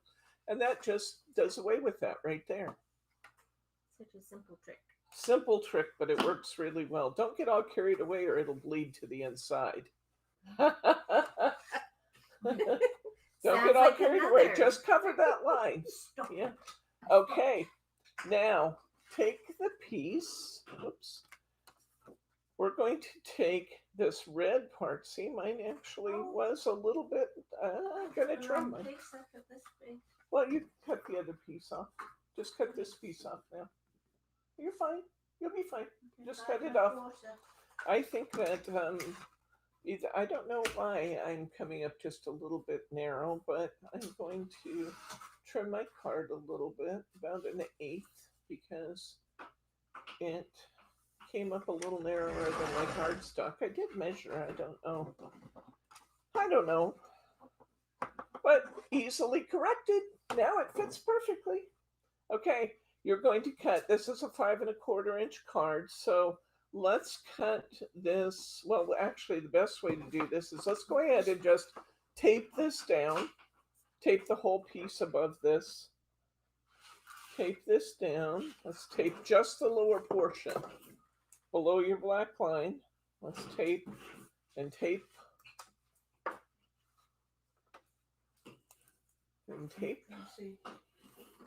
Speaker 1: and that just does away with that right there.
Speaker 2: Such a simple trick.
Speaker 1: Simple trick, but it works really well. Don't get all carried away or it'll bleed to the inside. Don't get all carried away. Just cover that line. Yeah. Okay. Now, take the piece. Oops. We're going to take this red part. See, mine actually was a little bit. I'm going to trim mine. Well, you cut the other piece off. Just cut this piece off now. You're fine. You'll be fine. Just cut it off. I think that I don't know why I'm coming up just a little bit narrow, but I'm going to trim my card a little bit, about 1/8, because it came up a little narrower than my cardstock. I did measure. I don't know. But easily corrected. Now it fits perfectly. Okay. You're going to cut, this is a 5 1/4 inch card, so let's cut this. Well, actually the best way to do this is let's go ahead and just tape this down, tape the whole piece above this, tape this down. Let's tape just the lower portion below your black line. Let's tape and tape and tape.
Speaker 3: Let's see.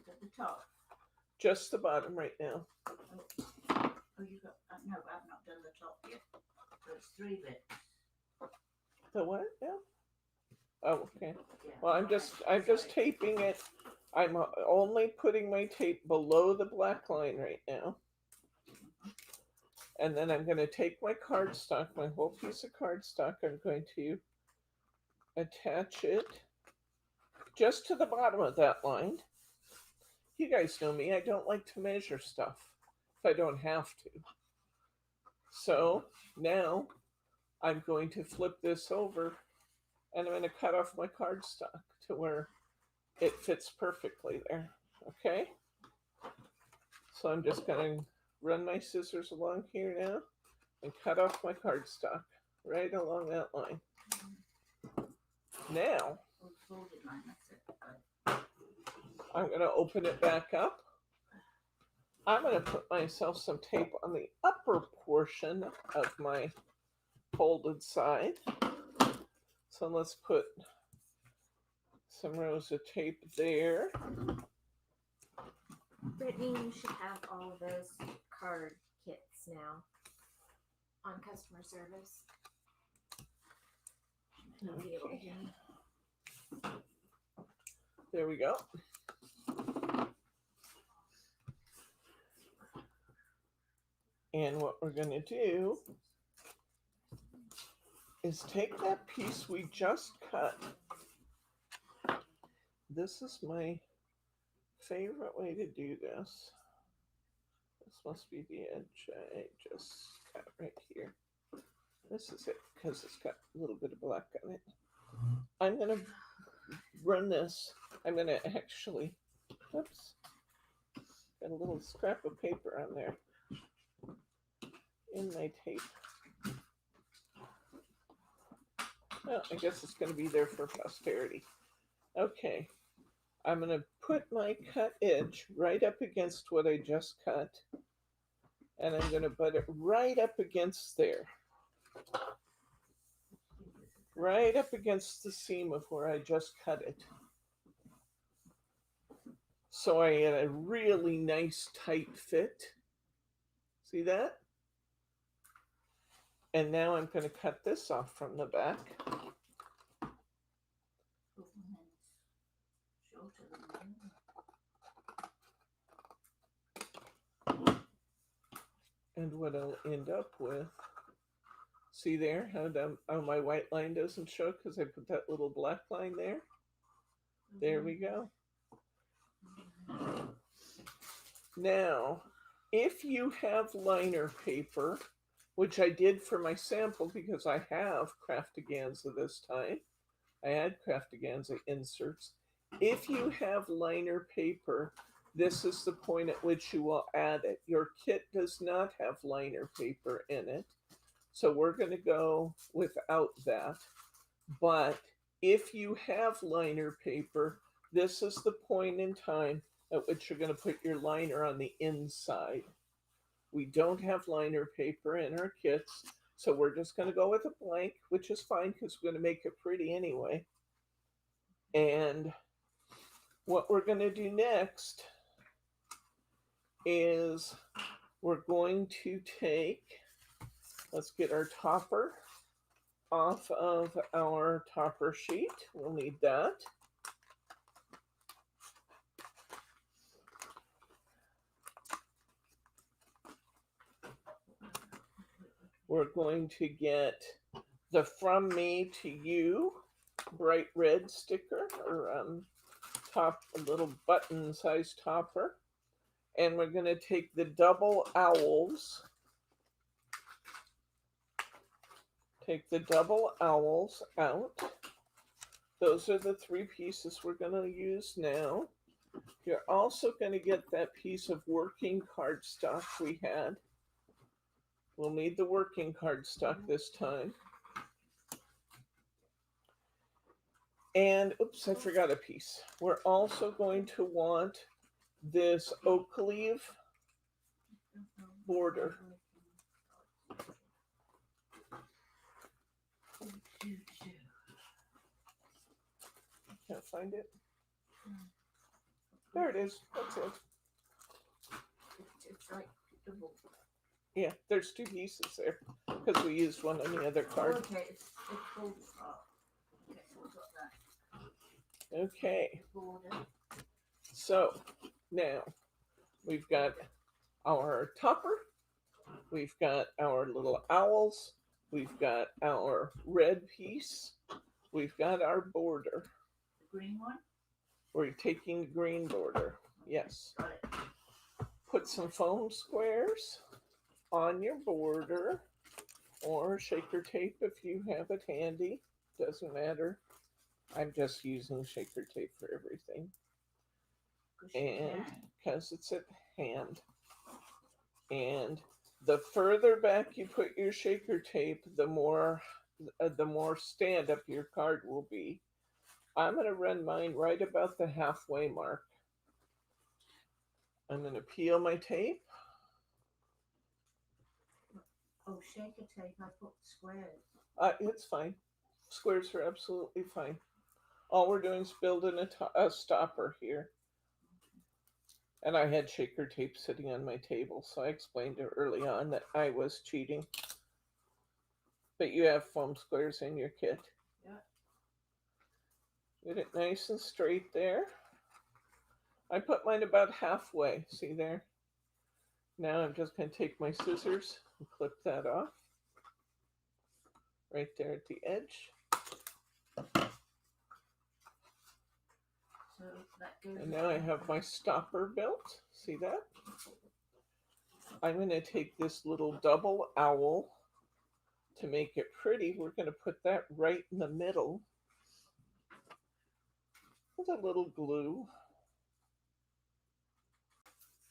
Speaker 3: At the top.
Speaker 1: Just the bottom right now.
Speaker 3: Oh, you got, no, I've not done the top yet. So it's 3 bits.
Speaker 1: The what? Yeah. Oh, okay.
Speaker 3: Yeah.
Speaker 1: Well, I'm just taping it. I'm only putting my tape below the black line right now. And then I'm going to take my cardstock, my whole piece of cardstock. I'm going to attach it just to the bottom of that line. You guys know me. I don't like to measure stuff if I don't have to. So now I'm going to flip this over and I'm going to cut off my cardstock to where it fits perfectly there. Okay? So I'm just going to run my scissors along here now and cut off my cardstock right along that line. Now, I'm going to open it back up. I'm going to put myself some tape on the upper portion of my folded side. So let's put some rows of tape there.
Speaker 2: Brittany, you should have all of those card kits now on customer service. You'll be able to hear me.
Speaker 1: There we go. And what we're going to do is take that piece we just cut. This is my favorite way to do this. This must be the edge I just cut right here. This is it because it's got a little bit of black on it. I'm going to run this. I'm going to actually, oops, got a little scrap of paper on there in my tape. Well, I guess it's going to be there for posterity. Okay, I'm going to put my cut edge right up against what I just cut, and I'm going to butt it right up against there. Right up against the seam of where I just cut it. So I get a really nice tight fit. See that? And now I'm going to cut this off from the back. And what I'll end up with, see there how my white line doesn't show because I put that little black line there? There we go. Now, if you have liner paper, which I did for my sample because I have Craftaganza this time. I had Craftaganza inserts. If you have liner paper, this is the point at which you will add it. Your kit does not have liner paper in it, so we're going to go without that. But if you have liner paper, this is the point in time at which you're going to put your liner on the inside. We don't have liner paper in our kits, so we're just going to go with a blank, which is fine because we're going to make it pretty anyway. And what we're going to do next is we're going to take, let's get our topper off of our topper sheet. We'll need that. We're going to get the From Me to You bright red sticker, or top, a little button size topper. And we're going to take the double owls. Take the double owls out. Those are the three pieces we're going to use now. You're also going to get that piece of working cardstock we had. We'll need the working cardstock this time. And, oops, I forgot a piece. We're also going to want this oak leaf border. Can't find it. There it is. That's it.
Speaker 3: It's like double.
Speaker 1: Yeah, there's two pieces there because we used one on the other card.
Speaker 3: Okay, it's pulled apart. Okay, so we've got that.
Speaker 1: Okay,
Speaker 3: Border.
Speaker 1: so now we've got our topper, we've got our little owls, we've got our red piece, we've got our border.
Speaker 3: The green one?
Speaker 1: We're taking the green border, yes.
Speaker 3: Got it.
Speaker 1: Put some foam squares on your border, or shaker tape if you have it handy, doesn't matter. I'm just using shaker tape for everything. And because it's at hand. And the further back you put your shaker tape, the more stand up your card will be. I'm going to run mine right about the halfway mark. I'm going to peel my tape.
Speaker 3: Oh, shaker tape, I put squares.
Speaker 1: It's fine. Squares are absolutely fine. All we're doing is building a stopper here. And I had shaker tape sitting on my table, so I explained it early on that I was cheating. But you have foam squares in your kit.
Speaker 3: Yeah.
Speaker 1: Get it nice and straight there. I put mine about halfway, see there? Now I'm just going to take my scissors and clip that off. Right there at the edge.
Speaker 3: So that goes.
Speaker 1: And now I have my stopper built. See that? I'm going to take this little double owl to make it pretty. We're going to put that right in the middle with a little glue.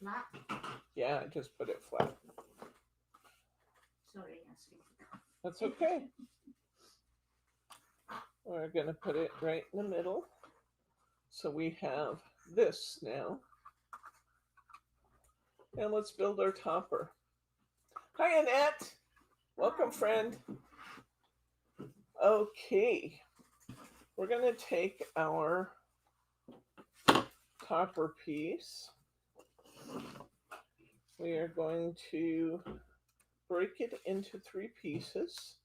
Speaker 3: Flat.
Speaker 1: Yeah, I just put it flat.
Speaker 3: Sorry, Nancy.
Speaker 1: That's okay. We're going to put it right in the middle. So we have this now. And let's build our topper. Hi, Annette. Welcome, friend. Okay. We're going to take our topper piece. We are going to break it into 3 pieces.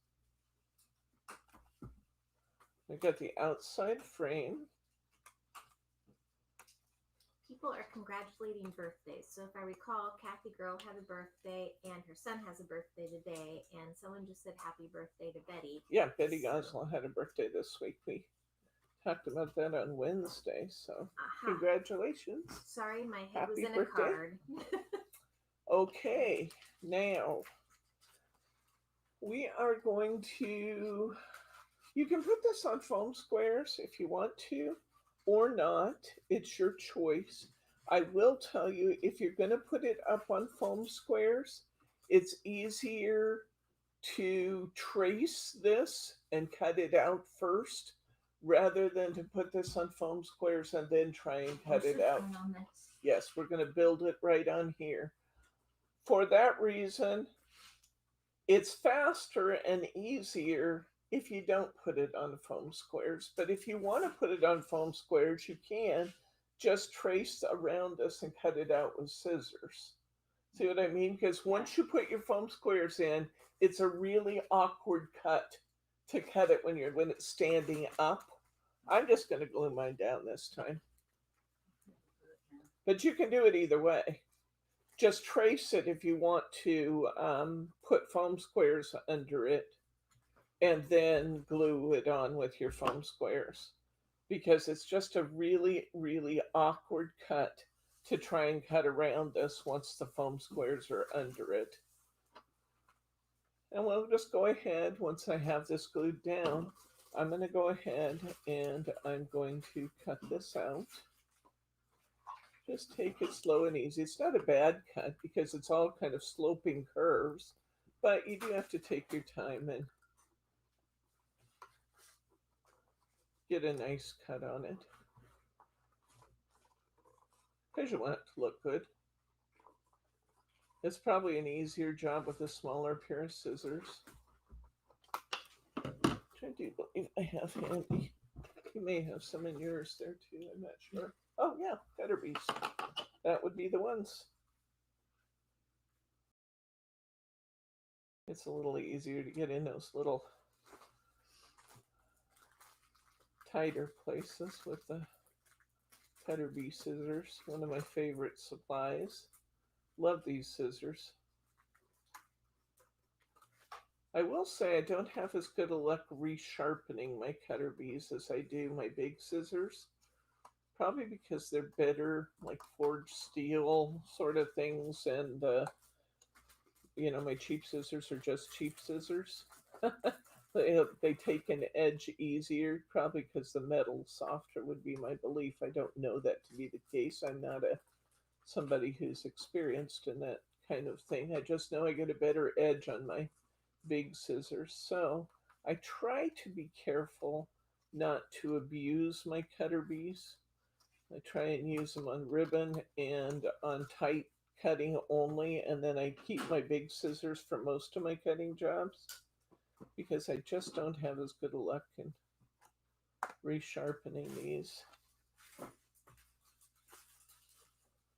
Speaker 1: We've got the outside frame.
Speaker 2: People are congratulating birthdays. So if I recall, Kathy Girl had a birthday and her son has a birthday today. And someone just said happy birthday to Betty.
Speaker 1: Yeah, Betty Gosling had a birthday this week. We talked about that on Wednesday. So congratulations.
Speaker 2: Sorry, my head was
Speaker 1: Happy
Speaker 2: in
Speaker 1: birthday.
Speaker 2: a card.
Speaker 1: Okay, now we are going to, you can put this on foam squares if you want to or not. It's your choice. I will tell you, if you're going to put it up on foam squares, it's easier to trace this and cut it out first rather than to put this on foam squares and then try and cut it out.
Speaker 3: On this.
Speaker 1: Yes, we're going to build it right on here. For that reason, it's faster and easier if you don't put it on foam squares. But if you want to put it on foam squares, you can just trace around this and cut it out with scissors. See what I mean? Because once you put your foam squares in, it's a really awkward cut to cut it when it's standing up. I'm just going to glue mine down this time. But you can do it either way. Just trace it if you want to put foam squares under it and then glue it on with your foam squares, because it's just a really, really awkward cut to try and cut around this once the foam squares are under it. And we'll just go ahead, once I have this glued down, I'm going to go ahead and I'm going to cut this out. Just take it slow and easy. It's not a bad cut because it's all kind of sloping curves, but you do have to take your time and get a nice cut on it, because you want it to look good. It's probably an easier job with a smaller pair of scissors, which I do believe I have handy. You may have some in yours there too, I'm not sure. Oh yeah, cutter bees. That would be the ones. It's a little easier to get in those little tighter places with the cutter bee scissors. One of my favorite supplies. Love these scissors. I will say I don't have as good a luck resharpening my cutter bees as I do my big scissors. Probably because they're better, like forged steel sort of things, and my cheap scissors are just cheap scissors. They take an edge easier, probably because the metal's softer would be my belief. I don't know that to be the case. I'm not somebody who's experienced in that kind of thing. I just know I get a better edge on my big scissors. So I try to be careful not to abuse my cutter bees. I try and use them on ribbon and on tight cutting only, and then I keep my big scissors for most of my cutting jobs because I just don't have as good a luck in resharpening these.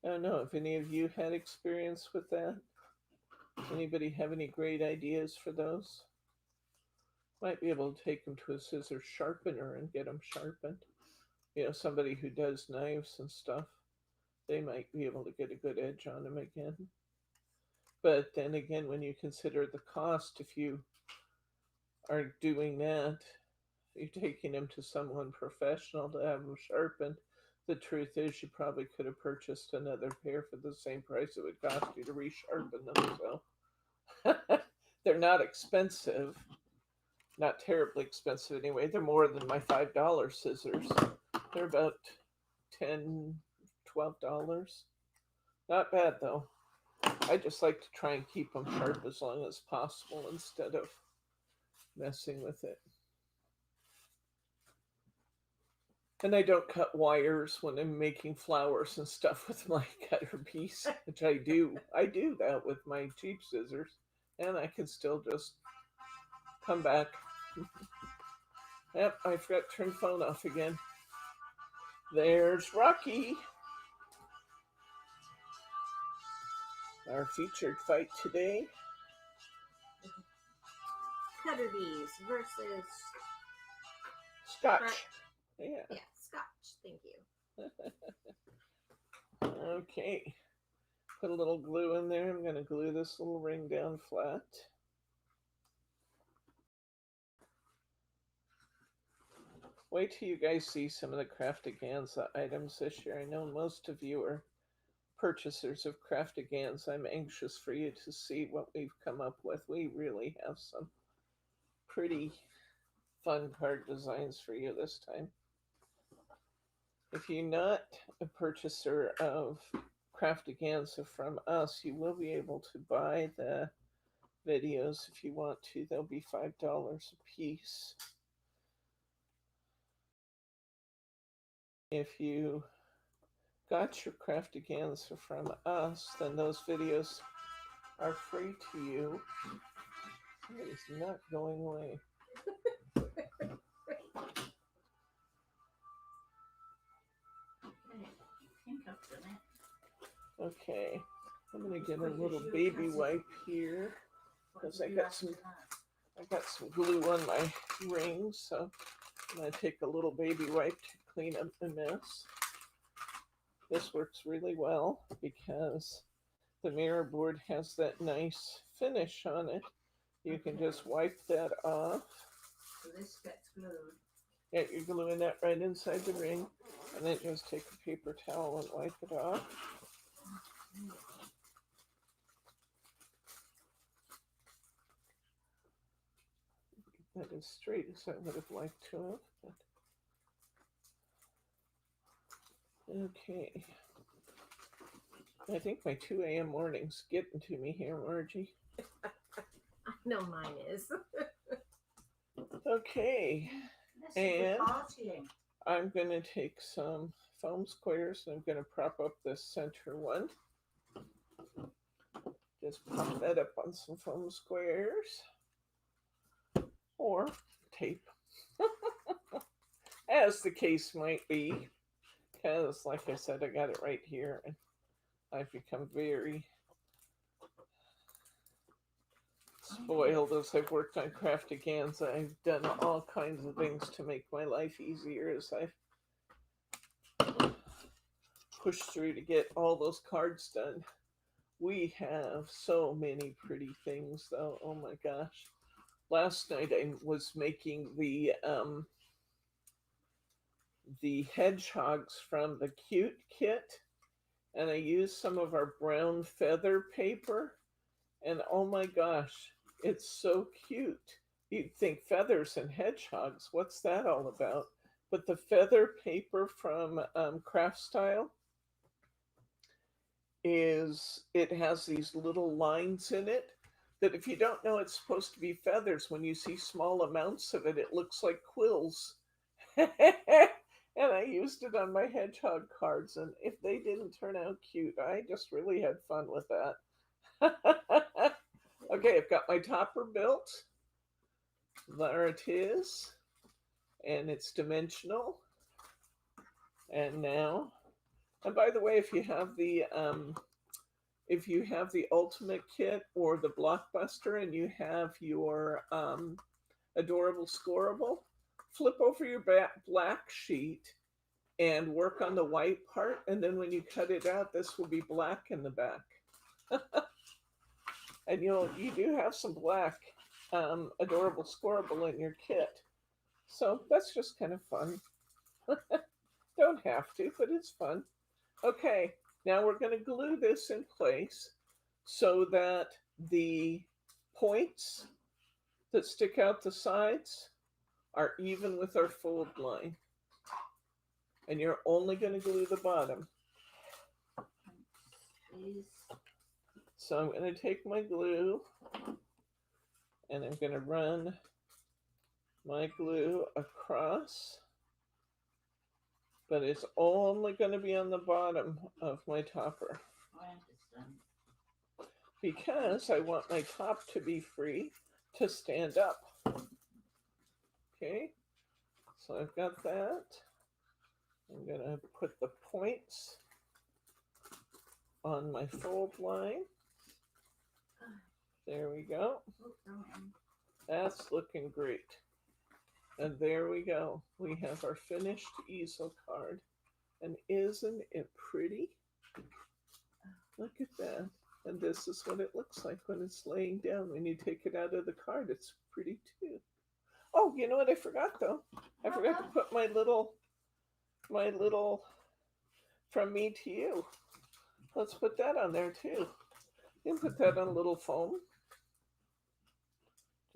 Speaker 1: I don't know if any of you had experience with that. Anybody have any great ideas for those? Might be able to take them to a scissor sharpener and get them sharpened. You know, somebody who does knives and stuff, they might be able to get a good edge on them again. But then again, when you consider the cost, if you are doing that, you're taking them to someone professional to have them sharpened. The truth is, you probably could have purchased another pair for the same price it would cost you to resharpen them. So they're not expensive, not terribly expensive anyway. They're more than my $5 scissors. They're about $10, $12. Not bad though. I just like to try and keep them sharp as long as possible instead of messing with it. And I don't cut wires when I'm making flowers and stuff with my cutter piece, which I do. I do that with my cheap scissors, and I can still just come back. Yep, I forgot to turn the phone off again. There's Rocky. Our featured fight today.
Speaker 2: Cutter bees versus
Speaker 1: Scotch.
Speaker 2: Right.
Speaker 1: Yeah.
Speaker 2: Yeah, Scotch. Thank you.
Speaker 1: Okay. Put a little glue in there. I'm going to glue this little ring down flat. Wait till you guys see some of the Craftaganza items this year. I know most of you are purchasers of Craftaganza. I'm anxious for you to see what we've come up with. We really have some pretty fun card designs for you this time. If you're not a purchaser of Craftaganza from us, you will be able to buy the videos if you want to. They'll be $5 a piece. If you got your Craftaganza from us, then those videos are free to you. It is not going away. Okay, I'm gonna get a little baby wipe here because I got some glue on my rings, so I'm gonna take a little baby wipe to clean up the mess. This works really well because the mirror board has that nice finish on it. You can just wipe that off.
Speaker 3: So this gets glued.
Speaker 1: Yeah, you're gluing that right inside the ring, and then just take a paper towel and wipe it off. That as straight as I would have liked to have. But... Okay. I think my 2 a.m. morning's getting to me here, Margie.
Speaker 2: I know mine is.
Speaker 1: Okay. And
Speaker 3: partying.
Speaker 1: I'm going to take some foam squares and I'm going to prop up this center one. Just pop that up on some foam squares. Or tape. As the case might be. Because, like I said, I got it right here. And I've become very spoiled as I've worked on Craftaganza. I've done all kinds of things to make my life easier as I've pushed through to get all those cards done. We have so many pretty things, though. Oh my gosh. Last night I was making the hedgehogs from the Cute Kit, and I used some of our brown feather paper, and oh my gosh, it's so cute. You'd think feathers and hedgehogs, what's that all about? But the feather paper from Craft Style it has these little lines in it that if you don't know it's supposed to be feathers, when you see small amounts of it, it looks like quills. And I used it on my hedgehog cards, and if they didn't turn out cute, I just really had fun with that. Okay, I've got my topper built. There it is. and it's dimensional. And now, and by the way, if you have the ultimate kit or the blockbuster and you have your adorable scoreable, flip over your black sheet and work on the white part, and then when you cut it out, this will be black in the back. And you do have some black adorable scoreable in your kit, so that's just kind of fun. Don't have to, but it's fun. Okay, now we're going to glue this in place so that the points that stick out the sides are even with our fold line. And you're only going to glue the bottom.
Speaker 3: Please.
Speaker 1: So I'm going to take my glue and I'm going to run my glue across, but it's only going to be on the bottom of my topper
Speaker 3: I understand.
Speaker 1: because I want my top to be free to stand up. Okay, so I've got that. I'm going to put the points on my fold line. There we go. That's looking great. And there we go. We have our finished easel card. And isn't it pretty? Look at that. And this is what it looks like when it's laying down. When you take it out of the card, it's pretty too. Oh, you know what I forgot though? I forgot to put my little from me to you. Let's put that on there too. You can put that on a little foam.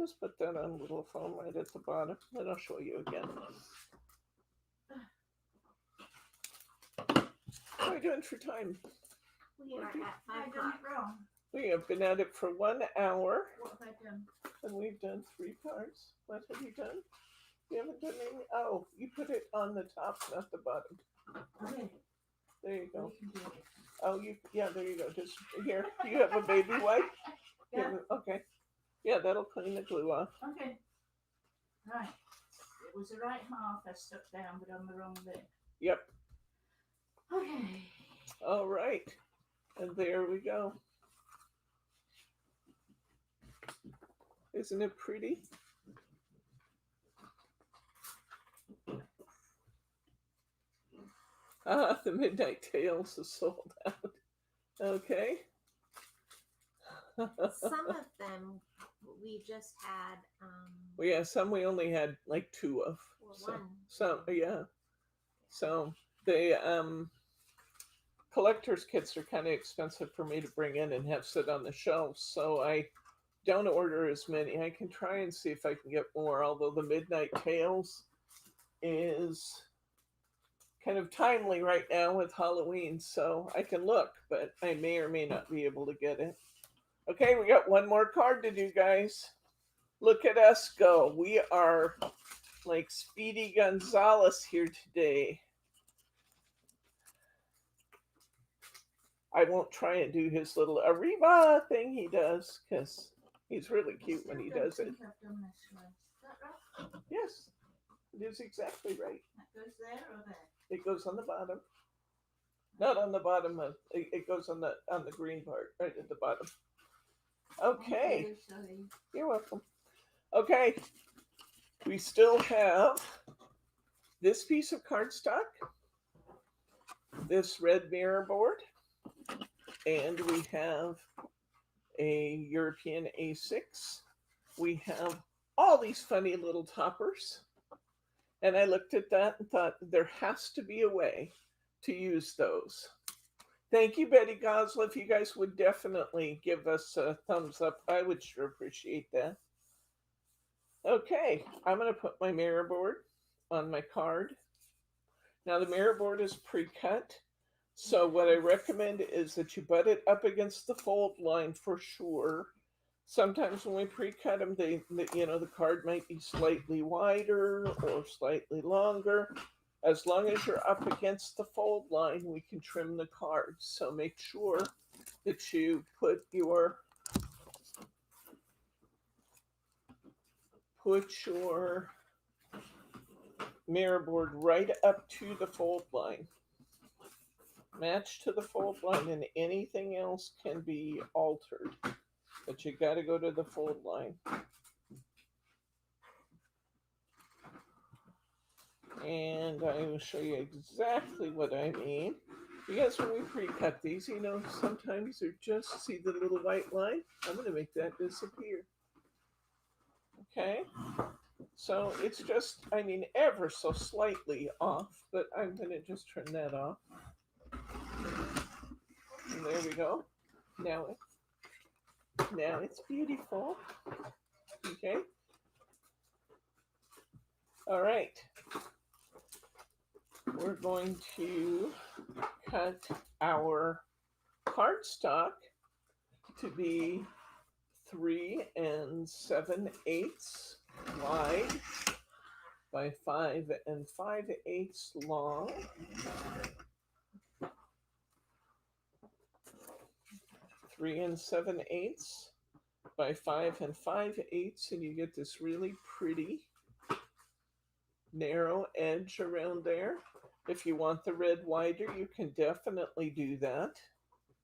Speaker 1: Just put that on a little foam right at the bottom. Then I'll show you again. How are we doing for time?
Speaker 2: We are at 5
Speaker 3: I done
Speaker 2: o'clock.
Speaker 3: it wrong.
Speaker 1: We have been at it for 1 hour
Speaker 3: What have I done?
Speaker 1: and we've done 3 cards. What have you done? You haven't done any? Oh, you put it on the top, not the bottom.
Speaker 3: Okay.
Speaker 1: There you go.
Speaker 3: We can do it.
Speaker 1: Oh, yeah, there you go. Just here. Do you have a baby wipe?
Speaker 3: Yeah.
Speaker 1: Okay. Yeah, that'll clean the glue off.
Speaker 3: Okay. Right. It was the right half I stuck down, but on the wrong bit.
Speaker 1: Yep.
Speaker 3: Okay.
Speaker 1: All right. And there we go. Isn't it pretty? Ah, the Midnight Tales is sold out. Okay.
Speaker 2: Some of them we just had
Speaker 1: Well, yeah, some we only had like 2 of.
Speaker 2: or
Speaker 1: So,
Speaker 2: one.
Speaker 1: some, yeah. So the collector's kits are kind of expensive for me to bring in and have sit on the shelves, so I don't order as many. I can try and see if I can get more, although the Midnight Tales is kind of timely right now with Halloween, so I can look, but I may or may not be able to get it. Okay, we got one more card to do, guys. Look at us go. We are like Speedy Gonzalez here today. I won't try and do his little Arriba thing he does, because he's really cute when he does it.
Speaker 3: I think I've done this right. Is that right?
Speaker 1: Yes, it is exactly right.
Speaker 3: That goes there or there?
Speaker 1: It goes on the bottom. Not on the bottom of it goes on the green part, right at the bottom. Okay.
Speaker 3: Sorry.
Speaker 1: You're welcome. Okay. We still have this piece of cardstock, this red mirror board, and we have a European A6. We have all these funny little toppers. And I looked at that and thought there has to be a way to use those. Thank you, Betty Gosla. If you guys would definitely give us a thumbs up, I would sure appreciate that. Okay, I'm going to put my mirror board on my card. Now the mirror board is pre-cut, so what I recommend is that you butt it up against the fold line for sure. Sometimes when we pre-cut them, the card might be slightly wider or slightly longer. As long as you're up against the fold line, we can trim the card. So make sure that you put your mirror board right up to the fold line. Match to the fold line, and anything else can be altered. But you got to go to the fold line. And I will show you exactly what I mean. You guys, when we pre-cut these, you know, sometimes they're just, see the little white line? I'm going to make that disappear. Okay? So it's just, I mean, ever so slightly off, but I'm going to just turn that off. And there we go. Now it's beautiful. Okay? All right. We're going to cut our cardstock to be 3 7/8 wide by 5 5/8 long. 3 7/8 by 5 5/8, and you get this really pretty narrow edge around there. If you want the red wider, you can definitely do that,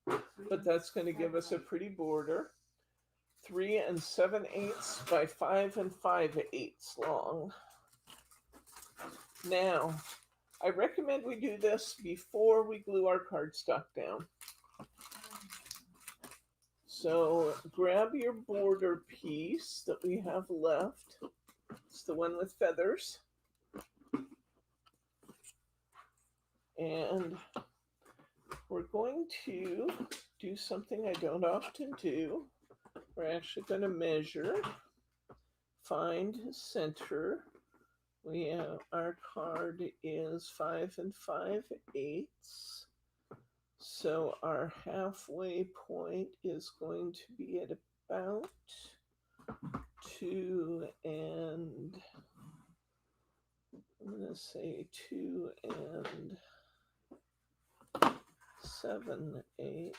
Speaker 1: but that's going to give us a pretty border. 3 7/8 by 5 5/8 long. Now, I recommend we do this before we glue our cardstock down. So grab your border piece that we have left. It's the one with feathers. And we're going to do something I don't often do. We're actually going to measure, find center. We have, our card is 5 5/8. So our halfway point is going to be at about 2 and, I'm going to say 2 7/8.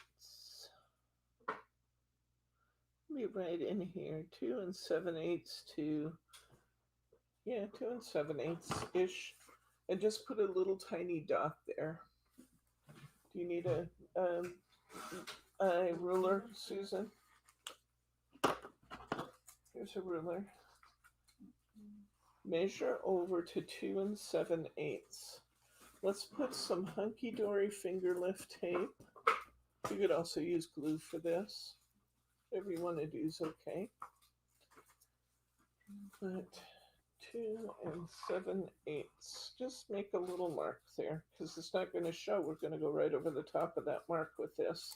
Speaker 1: Be right in here, 2 7/8 to, yeah, 2 7/8 ish, and just put a little tiny dot there. Do you need a ruler, Susan? Here's a ruler. Measure over to 2 7/8. Let's put some Hunkydory finger lift tape. You could also use glue for this. Whatever you want to do is okay. But 2 7/8. Just make a little mark there, because it's not going to show. We're going to go right over the top of that mark with this.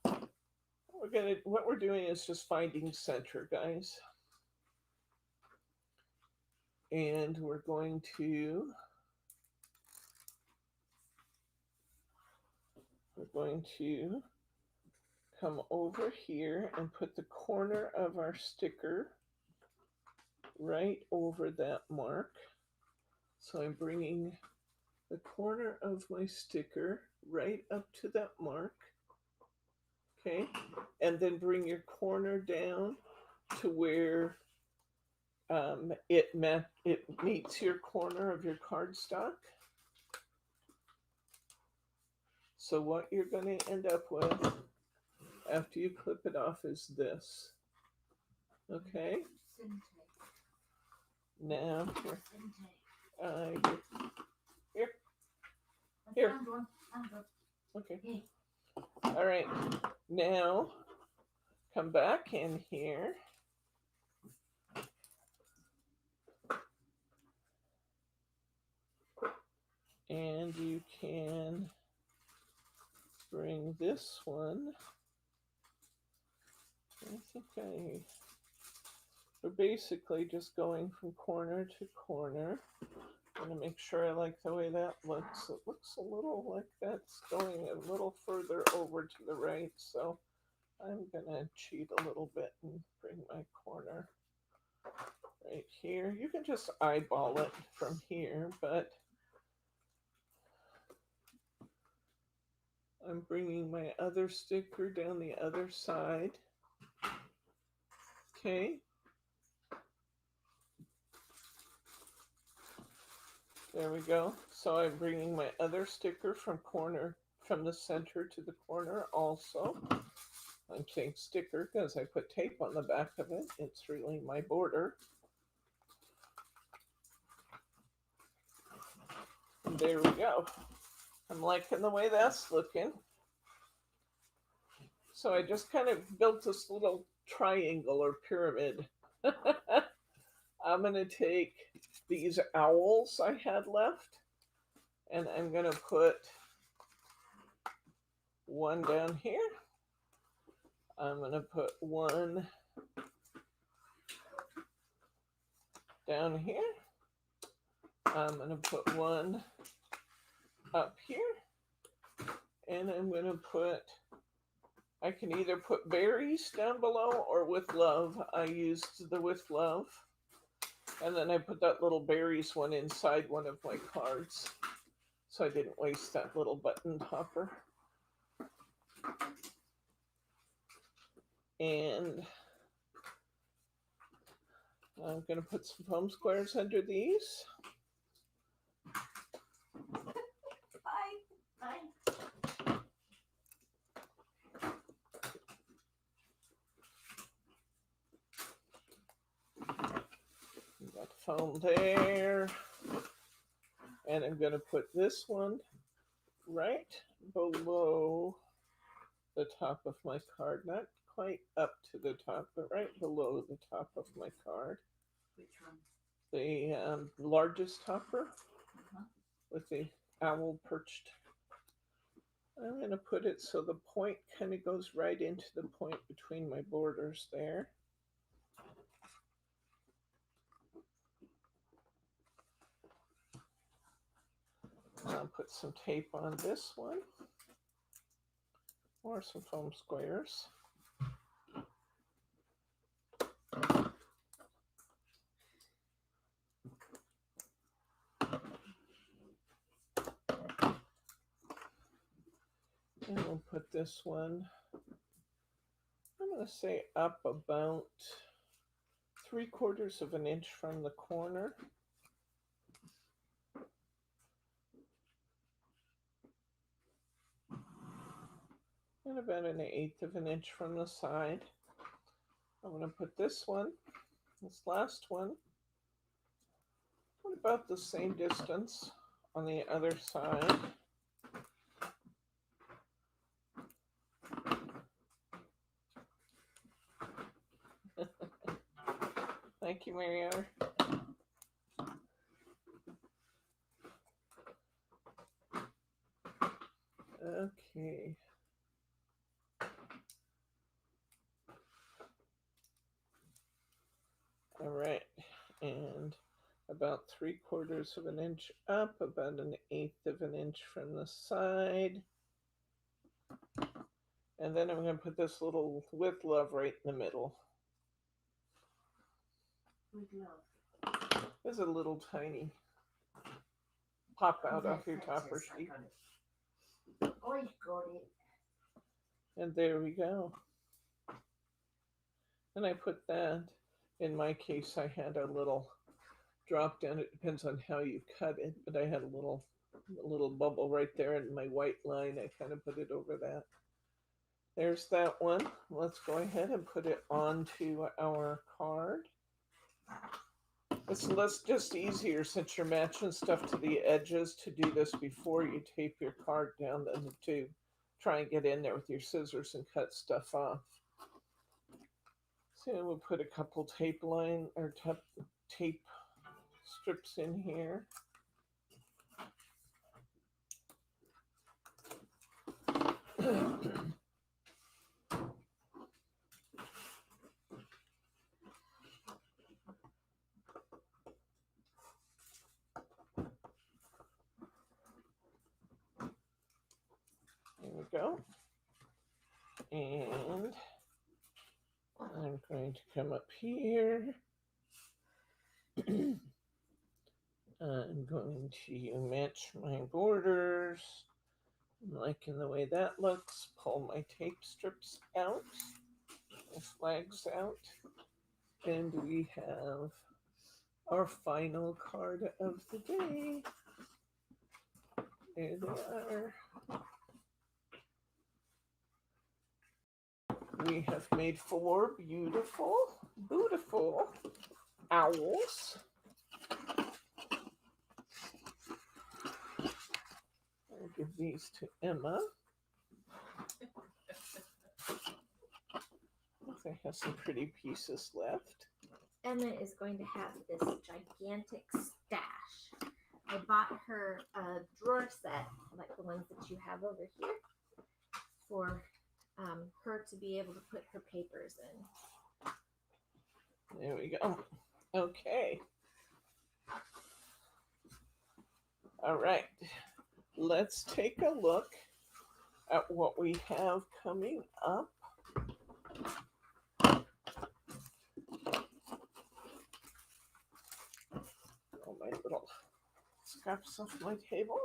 Speaker 1: What we're doing is just finding center, guys. And we're going to come over here and put the corner of our sticker right over that mark. So I'm bringing the corner of my sticker right up to that mark. Okay, and then bring your corner down to where it meets your corner of your cardstock. So what you're going to end up with after you clip it off is this. Okay. Now here. Okay. All right. Now come back in here. And you can bring this one. We're basically just going from corner to corner. I'm going to make sure I like the way that looks. It looks a little like that's going a little further over to the right, so I'm going to cheat a little bit and bring my corner right here. You can just eyeball it from here, but I'm bringing my other sticker down the other side. Okay. There we go. So I'm bringing my other sticker from the center to the corner also. I'm saying sticker because I put tape on the back of it. It's really my border. And there we go. I'm liking the way that's looking. So I just kind of built this little triangle or pyramid. I'm going to take these owls I had left, and I'm going to put one down here. I'm going to put one down here. I'm going to put one up here. And I'm going to put, I can either put berries down below or with love. I used the with love. And then I put that little berries one inside one of my cards, so I didn't waste that little button topper. And I'm going to put some foam squares under these.
Speaker 3: Bye.
Speaker 1: Got foam there. And I'm going to put this one right below the top of my card. Not quite up to the top, but right below the top of my card.
Speaker 3: Which one?
Speaker 1: The largest topper
Speaker 3: Uh-huh.
Speaker 1: with the owl perched. I'm going to put it so the point kind of goes right into the point between my borders there. I'll put some tape on this one, or some foam squares. And we'll put this one, I'm going to say up about 3/4 of an inch from the corner. And about 1/8 of an inch from the side. I'm going to put this one, this last one, about the same distance on the other side. Thank you, Mariana. Okay. All right, and about 3/4 of an inch up, about 1/8 of an inch from the side. And then I'm going to put this little with love right in the middle.
Speaker 3: With love.
Speaker 1: There's a little tiny pop out off your topper
Speaker 3: I
Speaker 1: sheet.
Speaker 3: got it. Oh, you got it.
Speaker 1: And there we go. And I put that, in my case, I had a little drop down. It depends on how you cut it, but I had a little bubble right there in my white line. I kind of put it over that. There's that one. Let's go ahead and put it onto our card. It's just easier since you're matching stuff to the edges to do this before you tape your card down than to try and get in there with your scissors and cut stuff off. So we'll put a couple tape tape strips in here. There we go. And I'm going to come up here. I'm going to match my borders. I'm liking the way that looks. Pull my tape strips out, my flags out, and we have our final card of the day. There they are. We have made 4 beautiful, beautiful owls. I'll give these to Emma. I have some pretty pieces left.
Speaker 2: Emma is going to have this gigantic stash. I bought her a drawer set, like the ones that you have over here, for her to be able to put her papers in.
Speaker 1: There we go. Okay. All right. Let's take a look at what we have coming up. Oh, my little scraps off my table.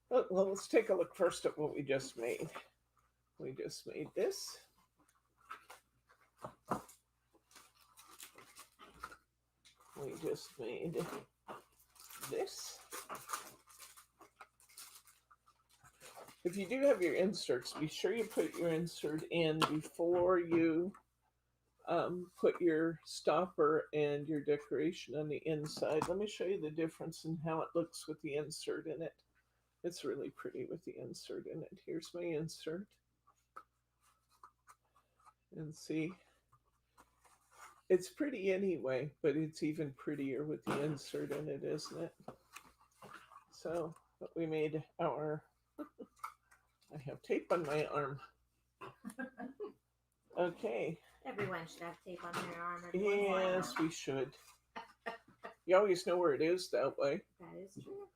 Speaker 1: Oh, well, let's take a look first at what we just made. We just made this. We just made this. If you do have your inserts, be sure you put your insert in before you put your stopper and your decoration on the inside. Let me show you the difference in how it looks with the insert in it. It's really pretty with the insert in it. Here's my insert. And see, it's pretty anyway, but it's even prettier with the insert in it, isn't it? So, but we made our, I have tape on my arm. Okay.
Speaker 2: Everyone should have tape on their arm. Every once in a while.
Speaker 1: Yes, we should. You always know where it is that way.
Speaker 2: That is true.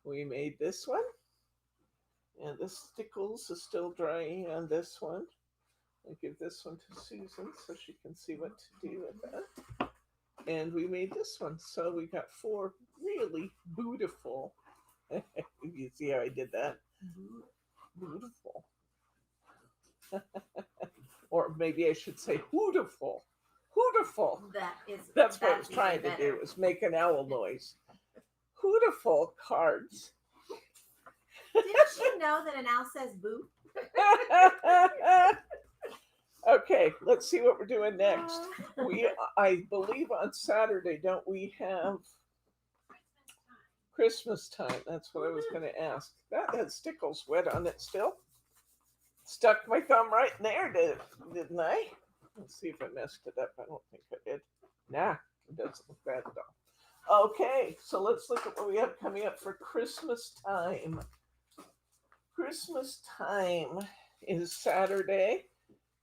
Speaker 1: We made this one. And the stickles is still drying on this one. I'll give this one to Susan so she can see what to do with that. And we made this one. So we got 4 really beautiful. You see how I did that? Beautiful. Or maybe I should say hootiful. Hootiful. That's what I was trying to do, was make an owl noise. Hootiful cards.
Speaker 2: Didn't you know that an owl says boo?
Speaker 1: Okay, let's see what we're doing next. I believe on Saturday, don't we have Christmas time? That's what I was going to ask. That had stickles wet on it still. Stuck my thumb right in there, didn't I? Let's see if I messed it up. I don't think I did. Nah, it doesn't look bad at all. Okay, so let's look at what we have coming up for Christmas time. Christmas time is Saturday.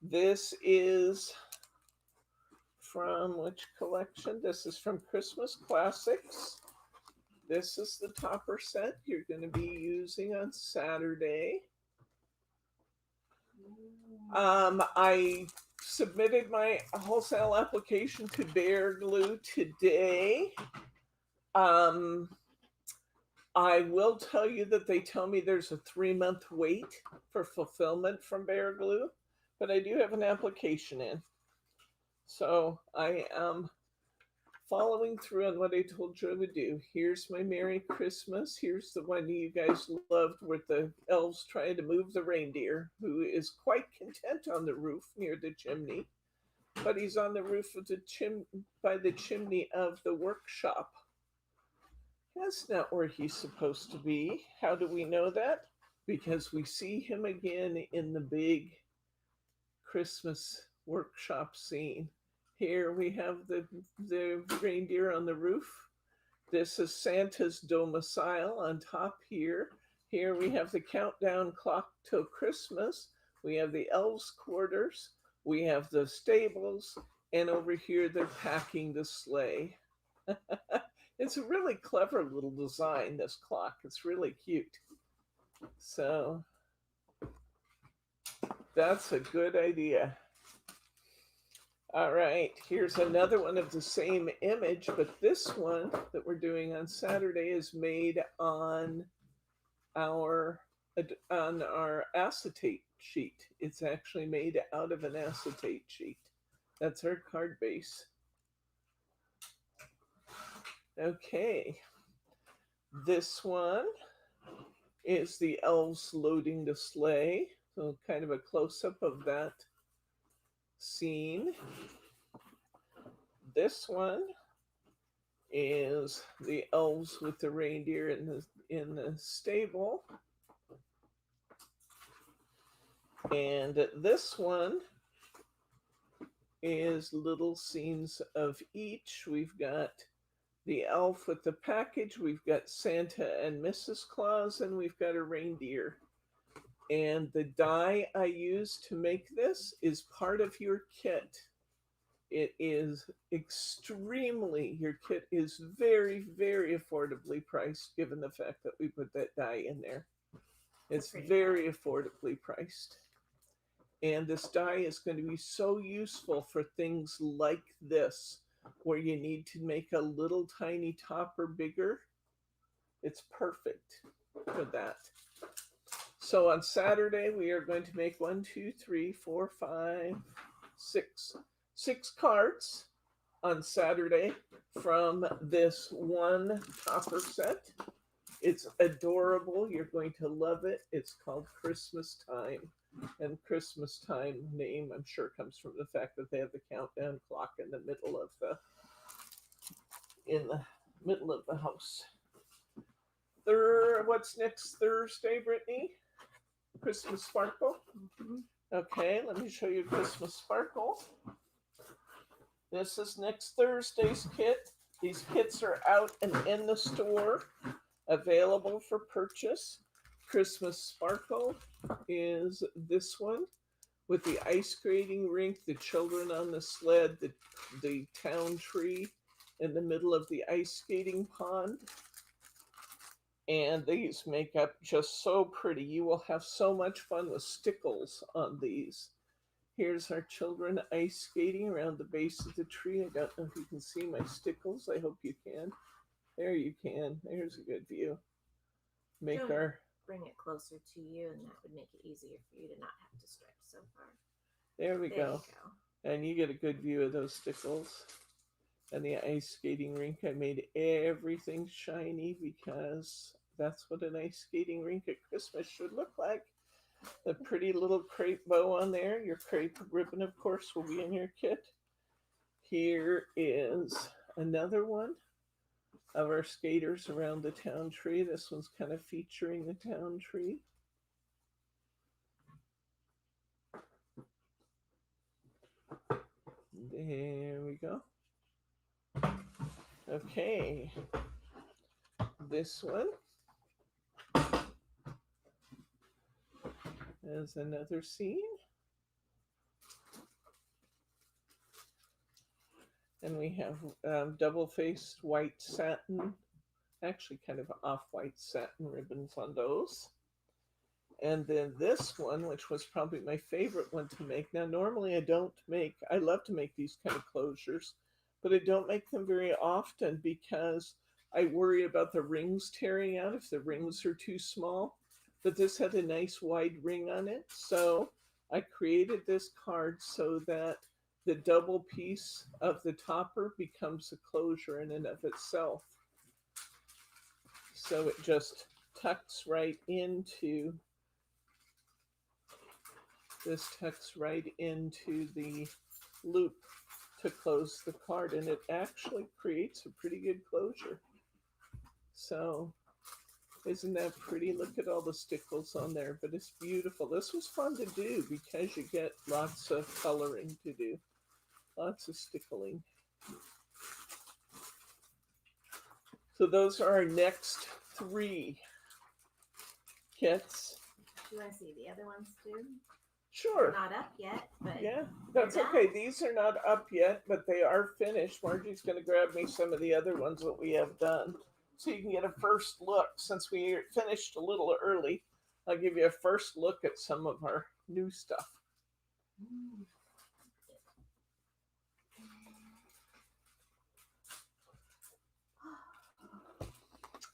Speaker 1: This is from which collection? This is from Christmas Classics. This is the topper set you're going to be using on Saturday. I submitted my wholesale application to Bear Glue today. I will tell you that they tell me there's a 3-month wait for fulfillment from Bear Glue, but I do have an application in. So I am following through on what I told you I would do. Here's my Merry Christmas. Here's the one you guys loved with the elves trying to move the reindeer, who is quite content on the roof near the chimney, but he's on the roof of the by the chimney of the workshop. That's not where he's supposed to be. How do we know that? Because we see him again in the big Christmas workshop scene. Here we have the reindeer on the roof. This is Santa's domicile on top here. Here we have the countdown clock till Christmas. We have the elves' quarters. We have the stables. And over here they're packing the sleigh. It's a really clever little design, this clock. It's really cute. So that's a good idea. All right, here's another one of the same image, but this one that we're doing on Saturday is made on our acetate sheet. It's actually made out of an acetate sheet. That's our card base. Okay, This one is the elves loading the sleigh. So kind of a close-up of that scene. This one is the elves with the reindeer in the stable. And this one is little scenes of each. We've got the elf with the package, we've got Santa and Mrs. Claus, and we've got a reindeer. And the die I used to make this is part of your kit. It is extremely, your kit is very, very affordably priced given the fact that we put that die in there. It's very affordably priced. And this die is going to be so useful for things like this, where you need to make a little tiny topper bigger. It's perfect for that. So on Saturday, we are going to make 6 cards on Saturday from this one topper set. It's adorable. You're going to love it. It's called Christmas Time. And Christmas Time name, I'm sure, comes from the fact that they have the countdown clock in the middle of the house. What's next Thursday, Brittany? Christmas Sparkle?
Speaker 2: Mm-hmm.
Speaker 1: Okay, let me show you Christmas Sparkle. This is next Thursday's kit. These kits are out and in the store, available for purchase. Christmas Sparkle is this one with the ice skating rink, the children on the sled, the town tree in the middle of the ice skating pond. And these make up just so pretty. You will have so much fun with stickles on these. Here's our children ice skating around the base of the tree. I don't know if you can see my stickles. I hope you can. There you can. There's a good view.
Speaker 2: Bring it closer to you, and that would make it easier for you to not have to stretch so far.
Speaker 1: There we go. And you get a good view of those stickles. And the ice skating rink, I made everything shiny because that's what an ice skating rink at Christmas should look like. The pretty little crepe bow on there. Your crepe ribbon, of course, will be in your kit. Here is another one of our skaters around the town tree. This one's kind of featuring the town tree. There we go. Okay, this one is another scene. And we have double-faced white satin, actually kind of off-white satin ribbons on those. And then this one, which was probably my favorite one to make. Now, normally I love to make these kind of closures, but I don't make them very often because I worry about the rings tearing out if the rings are too small. But this had a nice wide ring on it. So I created this card so that the double piece of the topper becomes a closure in and of itself. So it just tucks right into, the loop to close the card, and it actually creates a pretty good closure. So isn't that pretty? Look at all the stickles on there, but it's beautiful. This was fun to do because you get lots of coloring to do, lots of stickling. So those are our next 3 kits.
Speaker 2: Do you want to see the other ones too?
Speaker 1: Sure.
Speaker 2: They're not up yet, but
Speaker 1: Yeah, that's okay. These are not up yet, but they are finished. Margie's going to grab me some of the other ones that we have done, so you can get a first look. Since we finished a little early, I'll give you a first look at some of our new stuff.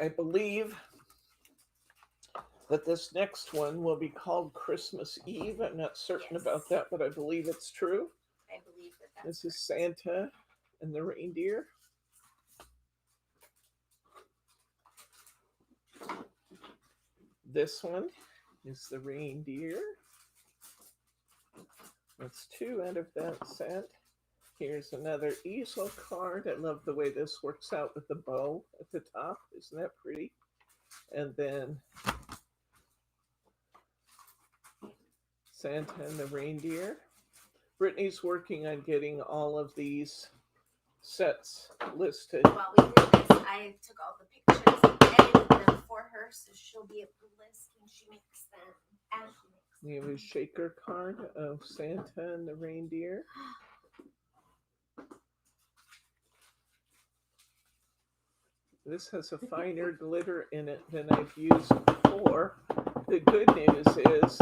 Speaker 1: I believe that this next one will be called Christmas Eve. I'm not certain about that, but I believe it's true.
Speaker 2: I believe that that's
Speaker 1: This is Santa and the reindeer. This one is the reindeer. That's 2 out of that set. Here's another easel card. I love the way this works out with the bow at the top. Isn't that pretty? And then Santa and the reindeer. Brittany's working on getting all of these sets listed.
Speaker 2: While we did this, I took all the pictures and edited them for her, so she'll be able to list when she makes them. As she makes them.
Speaker 1: We have a shaker card of Santa and the reindeer. This has a finer glitter in it than I've used before. The good news is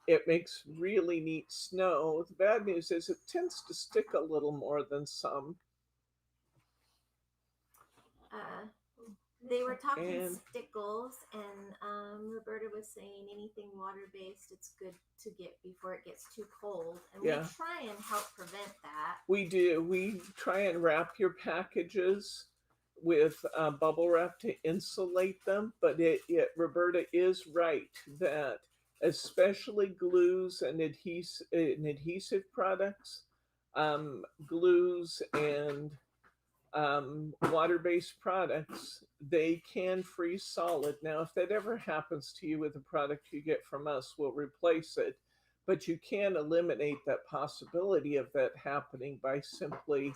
Speaker 1: it makes really neat snow. The bad news is it tends to stick a little more than some.
Speaker 2: They were talking
Speaker 1: And-
Speaker 2: stickles, and Roberta was saying anything water-based, it's good to get before it gets too cold. And
Speaker 1: Yeah.
Speaker 2: we try and help prevent that.
Speaker 1: We do. We try and wrap your packages with bubble wrap to insulate them, but Roberta is right that especially glues and adhesive products, glues and water-based products, they can freeze solid. Now, if that ever happens to you with a product you get from us, we'll replace it. But you can eliminate that possibility of that happening by simply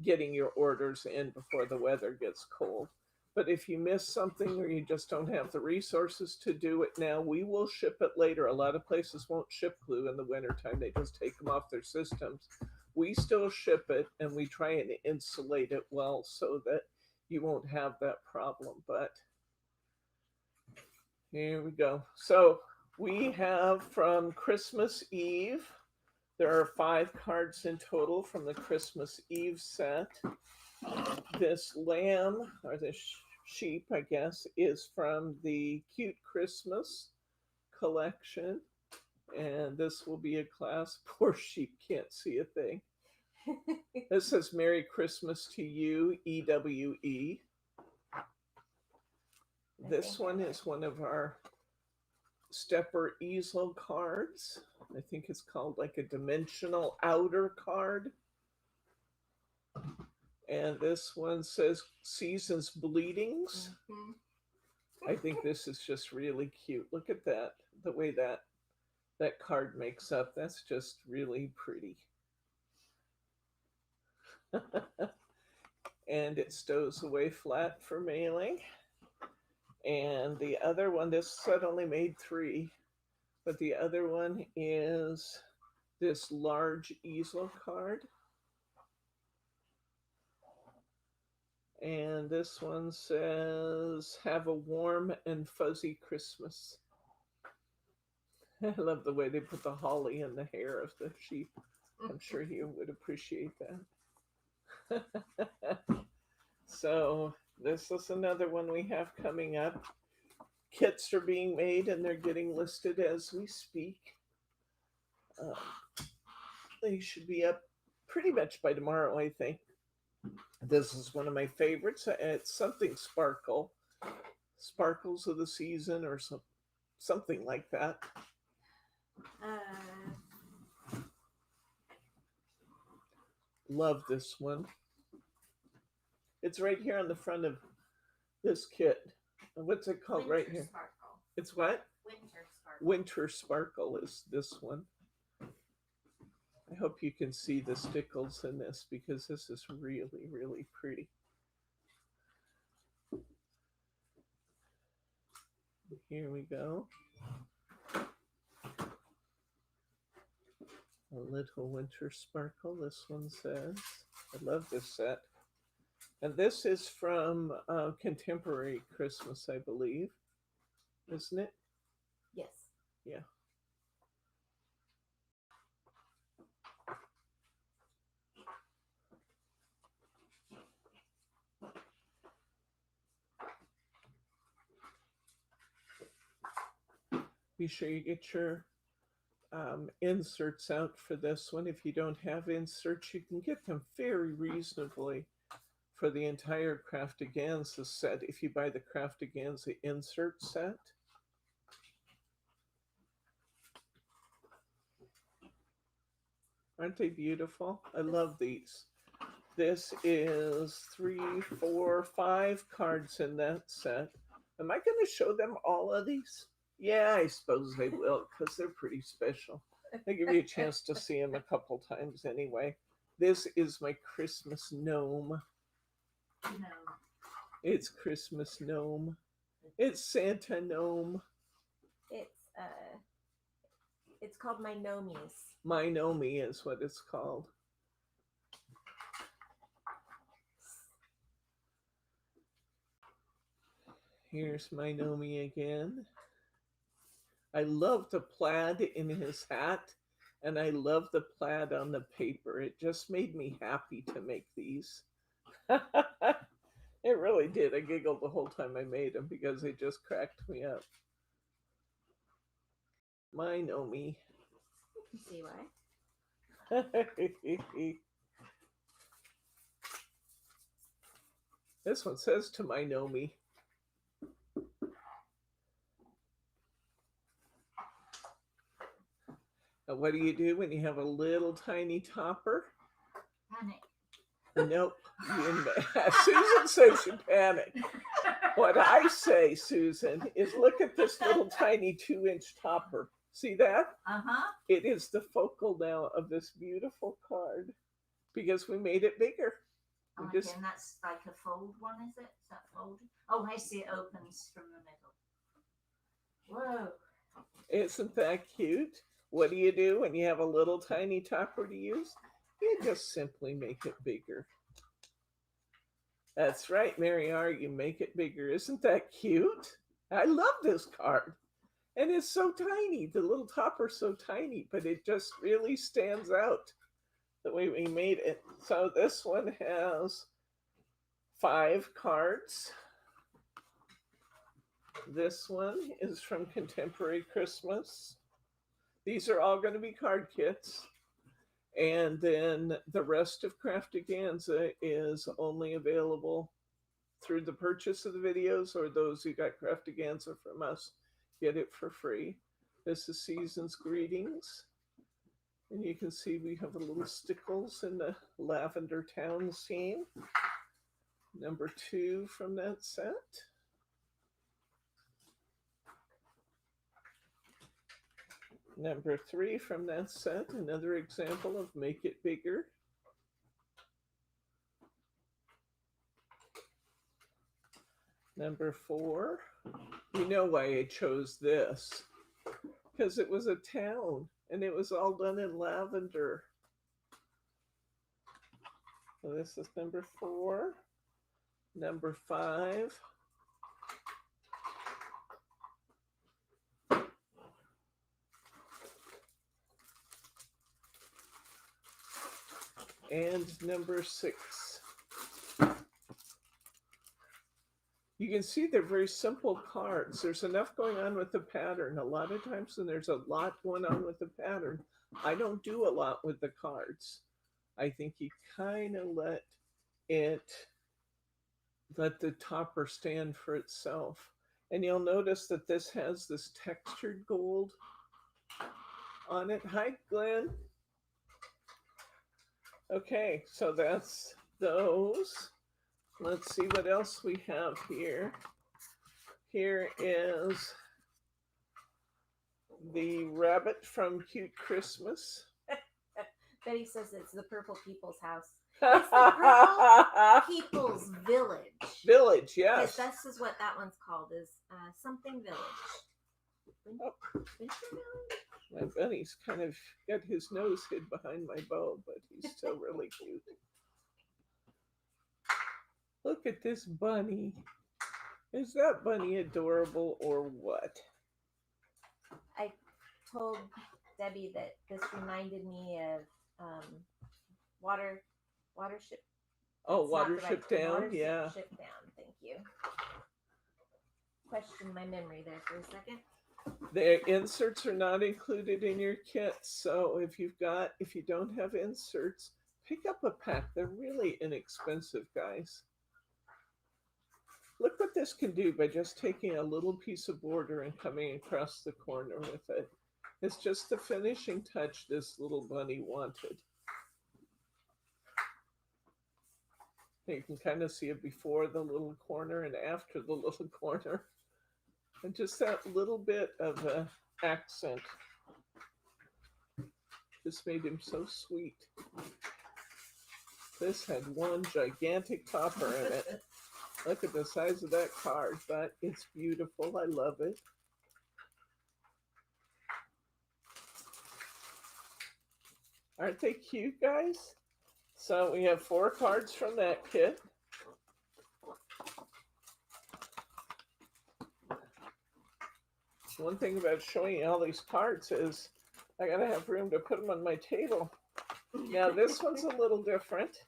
Speaker 1: getting your orders in before the weather gets cold. But if you miss something or you just don't have the resources to do it now, we will ship it later. A lot of places won't ship glue in the wintertime. They just take them off their systems. We still ship it, and we try and insulate it well so that you won't have that problem. But here we go. So we have from Christmas Eve, there are 5 cards in total from the Christmas Eve set. This lamb, or this sheep, I guess, is from the Cute Christmas collection. And this will be a class. Poor sheep can't see a thing. This says Merry Christmas to you, EWE. This one is one of our Stepper Easel cards. I think it's called like a dimensional outer card. And this one says Season's Bleedings.
Speaker 2: Mm-hmm.
Speaker 1: I think this is just really cute. Look at that, the way that card makes up. That's just really pretty. And it stows away flat for mailing. And the other one, this set only made 3, but the other one is this large easel card. And this one says, have a warm and fuzzy Christmas. I love the way they put the holly in the hair of the sheep. I'm sure you would appreciate that. So this is another one we have coming up. Kits are being made and they're getting listed as we speak. They should be up pretty much by tomorrow, I think. This is one of my favorites. It's something sparkle. Sparkles of the season or something like that. Love this one. It's right here on the front of this kit. What's it called?
Speaker 2: Winter
Speaker 1: Right here?
Speaker 2: Sparkle.
Speaker 1: It's what?
Speaker 2: Winter Sparkle.
Speaker 1: Winter Sparkle is this one. I hope you can see the stickles in this because this is really, really pretty. Here we go. A little winter sparkle, this one says. I love this set. And this is from Contemporary Christmas, I believe. Isn't it?
Speaker 2: Yes.
Speaker 1: Yeah. Be sure you get your inserts out for this one. If you don't have inserts, you can get them very reasonably for the entire Craftaganza set if you buy the Craftaganza insert set. Aren't they beautiful? I love these. This is 3, 4, 5 cards in that set. Am I going to show them all of these? Yeah, I suppose they will because they're pretty special. They give you a chance to see them a couple times anyway. This is my Christmas gnome.
Speaker 3: No.
Speaker 1: It's Christmas gnome. It's Santa gnome.
Speaker 2: It's called my Nomies.
Speaker 1: My Nomi is what it's called. Here's my Nomi again. I love the plaid in his hat, and I love the plaid on the paper. It just made me happy to make these. It really did. I giggled the whole time I made them because they just cracked me up. My Nomi.
Speaker 2: You see why?
Speaker 1: This one says to my Nomi. Now, what do you do when you have a little tiny topper?
Speaker 3: Panic.
Speaker 1: Nope. Susan says you panic. What I say, Susan, is look at this little tiny 2-inch topper. See that?
Speaker 3: Uh-huh.
Speaker 1: It is the focal now of this beautiful card because we made it bigger.
Speaker 3: Oh,
Speaker 1: We just-
Speaker 3: again, that's like a fold one, is it? Is that folded? Oh, I see it opens from the middle. Whoa.
Speaker 1: Isn't that cute? What do you do when you have a little tiny topper to use? You just simply make it bigger. That's right, Mary R. You make it bigger. Isn't that cute? I love this card. And it's so tiny. The little topper's so tiny, but it just really stands out the way we made it. So this one has 5 cards. This one is from Contemporary Christmas. These are all going to be card kits. And then the rest of Craftaganza is only available through the purchase of the videos, or those who got Craftaganza from us get it for free. This is Season's Greetings. And you can see we have a little stickles in the Lavender Town scene. Number 2 from that set. Number 3 from that set, another example of Make It Bigger. Number 4, you know why I chose this, because it was a town and it was all done in lavender. So this is number 4. Number 5. And number 6. You can see they're very simple cards. There's enough going on with the pattern. A lot of times when there's a lot going on with the pattern, I don't do a lot with the cards. I think you kind of let the topper stand for itself. And you'll notice that this has this textured gold on it. Hi, Glenn. Okay, so that's those. Let's see what else we have here. Here is the rabbit from Cute Christmas.
Speaker 2: Betty says it's the Purple People's House. It's the Purple People's Village.
Speaker 1: Village, yes.
Speaker 2: This is what that one's called, is something village. Winter Village?
Speaker 1: My bunny's kind of got his nose hid behind my bow, but he's still really cute. Look at this bunny. Is that bunny adorable or what?
Speaker 2: I told Debbie that this reminded me of Watership.
Speaker 1: Oh,
Speaker 2: It's not the right
Speaker 1: Watership
Speaker 2: term.
Speaker 1: Down,
Speaker 2: Watership
Speaker 1: yeah.
Speaker 2: Down, thank you. Question my memory there for a second.
Speaker 1: The inserts are not included in your kit, so if you don't have inserts, pick up a pack. They're really inexpensive, guys. Look what this can do by just taking a little piece of border and coming across the corner with it. It's just the finishing touch this little bunny wanted. You can kind of see it before the little corner and after the little corner. And just that little bit of a accent just made him so sweet. This had one gigantic topper in it. Look at the size of that card, but it's beautiful. I love it. Aren't they cute, guys? So we have 4 cards from that kit. One thing about showing you all these cards is I gotta have room to put them on my table. Now this one's a little different.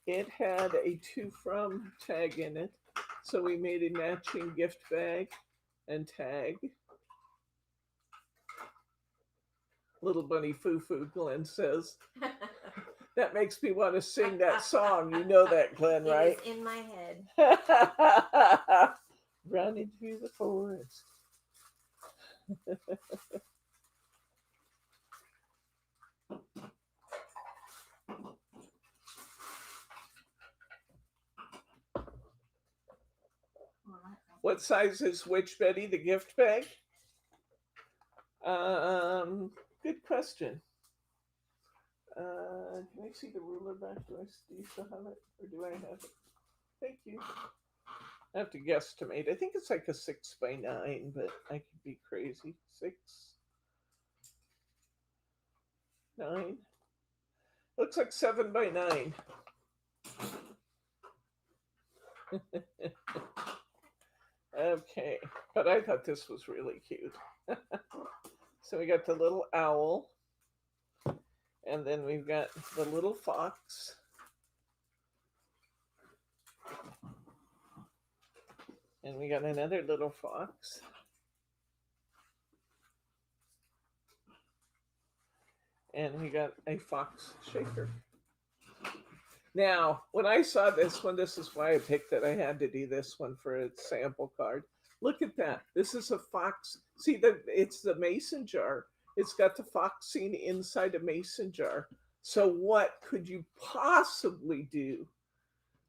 Speaker 1: It had a to from tag in it, so we made a matching gift bag and tag. Little bunny foo-foo, Glenn says. That makes me want to sing that song. You know that, Glenn, right?
Speaker 2: It is in my head.
Speaker 1: Running through the forest. What size is which, Betty? The gift bag? Good question. Can I see the ruler back? Do you still have it? Or do I have it? Thank you. I have to guesstimate. I think it's like a 6 by 9, but I could be crazy. 6, 9. Looks like 7 by 9. Okay, but I thought this was really cute. So we got the little owl, and then we've got the little fox. And we got another little fox. And we got a fox shaker. Now, when I saw this one, this is why I picked it. I had to do this one for a sample card. Look at that. This is a fox. See, it's the mason jar. It's got the fox scene inside a mason jar. So what could you possibly do?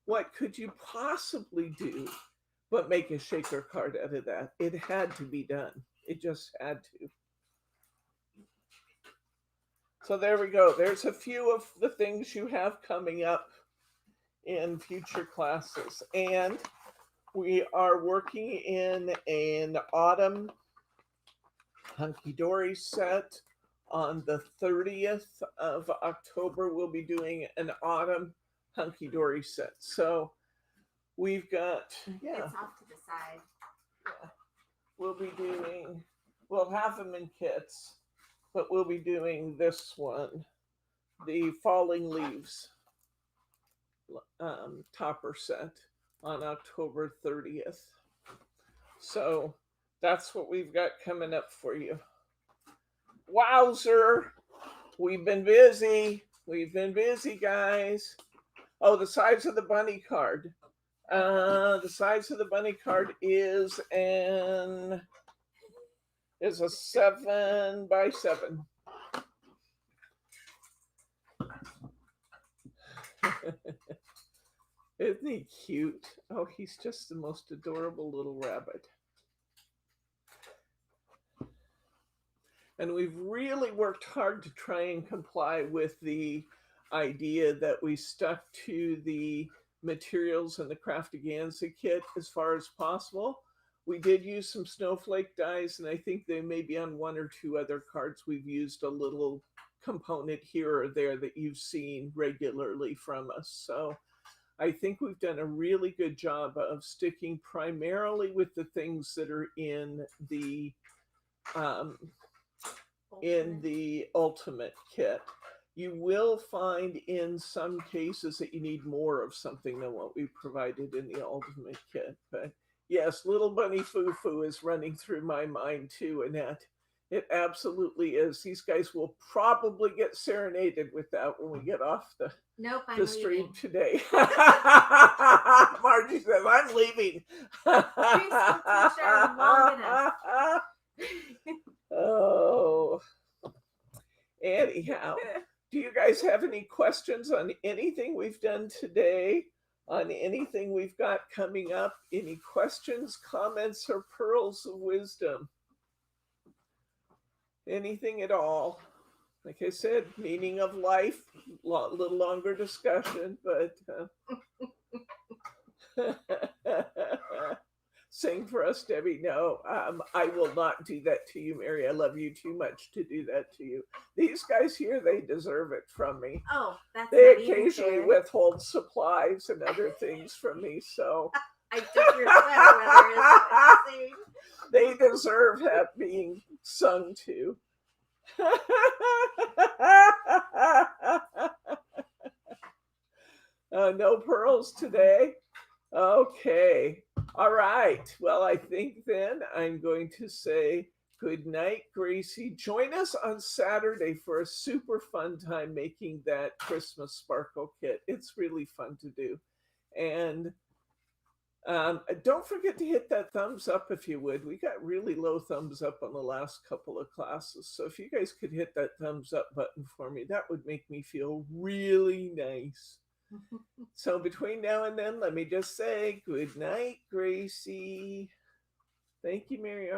Speaker 1: What could you possibly do but make a shaker card out of that? It had to be done. It just had to. So there we go. There's a few of the things you have coming up in future classes. And we are working in an autumn Hunkydory set. On the 30th of October, we'll be doing an autumn Hunkydory set. So we've got,
Speaker 2: It's off to the side.
Speaker 1: Yeah. We'll have them in kits. But we'll be doing this one, the Falling Leaves topper set on October 30th. So that's what we've got coming up for you. Wowzer! We've been busy. We've been busy, guys. Oh, the size of the bunny card. The size of the bunny card is a 7 by 7. Isn't he cute? Oh, he's just the most adorable little rabbit. And we've really worked hard to try and comply with the idea that we stuck to the materials in the Craftiganza kit as far as possible. We did use some snowflake dies, and I think they may be on 1 or 2 other cards. We've used a little component here or there that you've seen regularly from us. So I think we've done a really good job of sticking primarily with the things that are in the ultimate kit. You will find in some cases that you need more of something than what we provided in the ultimate kit. But yes, Little Bunny Foo-Foo is running through my mind too, Annette. It absolutely is. These guys will probably get serenaded with that when we get off the stream
Speaker 2: leaving
Speaker 1: today. Margie says, I'm leaving.
Speaker 2: Long enough.
Speaker 1: anyhow, do you guys have any questions on anything we've done today? On anything we've got coming up? Any questions, comments, or pearls of wisdom? Anything at all? Like I said, meaning of life, a little longer discussion, but sing for us, Debbie. No, I will not do that to you, Mary. I love you too much to do that to you. These guys here, they deserve it from me.
Speaker 2: Oh, that's
Speaker 1: They
Speaker 2: not even
Speaker 1: occasionally
Speaker 2: fair.
Speaker 1: withhold supplies and other things from me, so
Speaker 2: I took your sweater, whether it's
Speaker 1: they deserve being sung to. No pearls today. Okay. All right. Well, I think then I'm going to say good night, Gracie. Join us on Saturday for a super fun time making that Christmas sparkle kit. It's really fun to do. And don't forget to hit that thumbs up if you would. We got really low thumbs up on the last couple of classes. So if you guys could hit that thumbs up button for me, that would make me feel really nice. So between now and then, let me just say good night, Gracie. Thank you, Mary.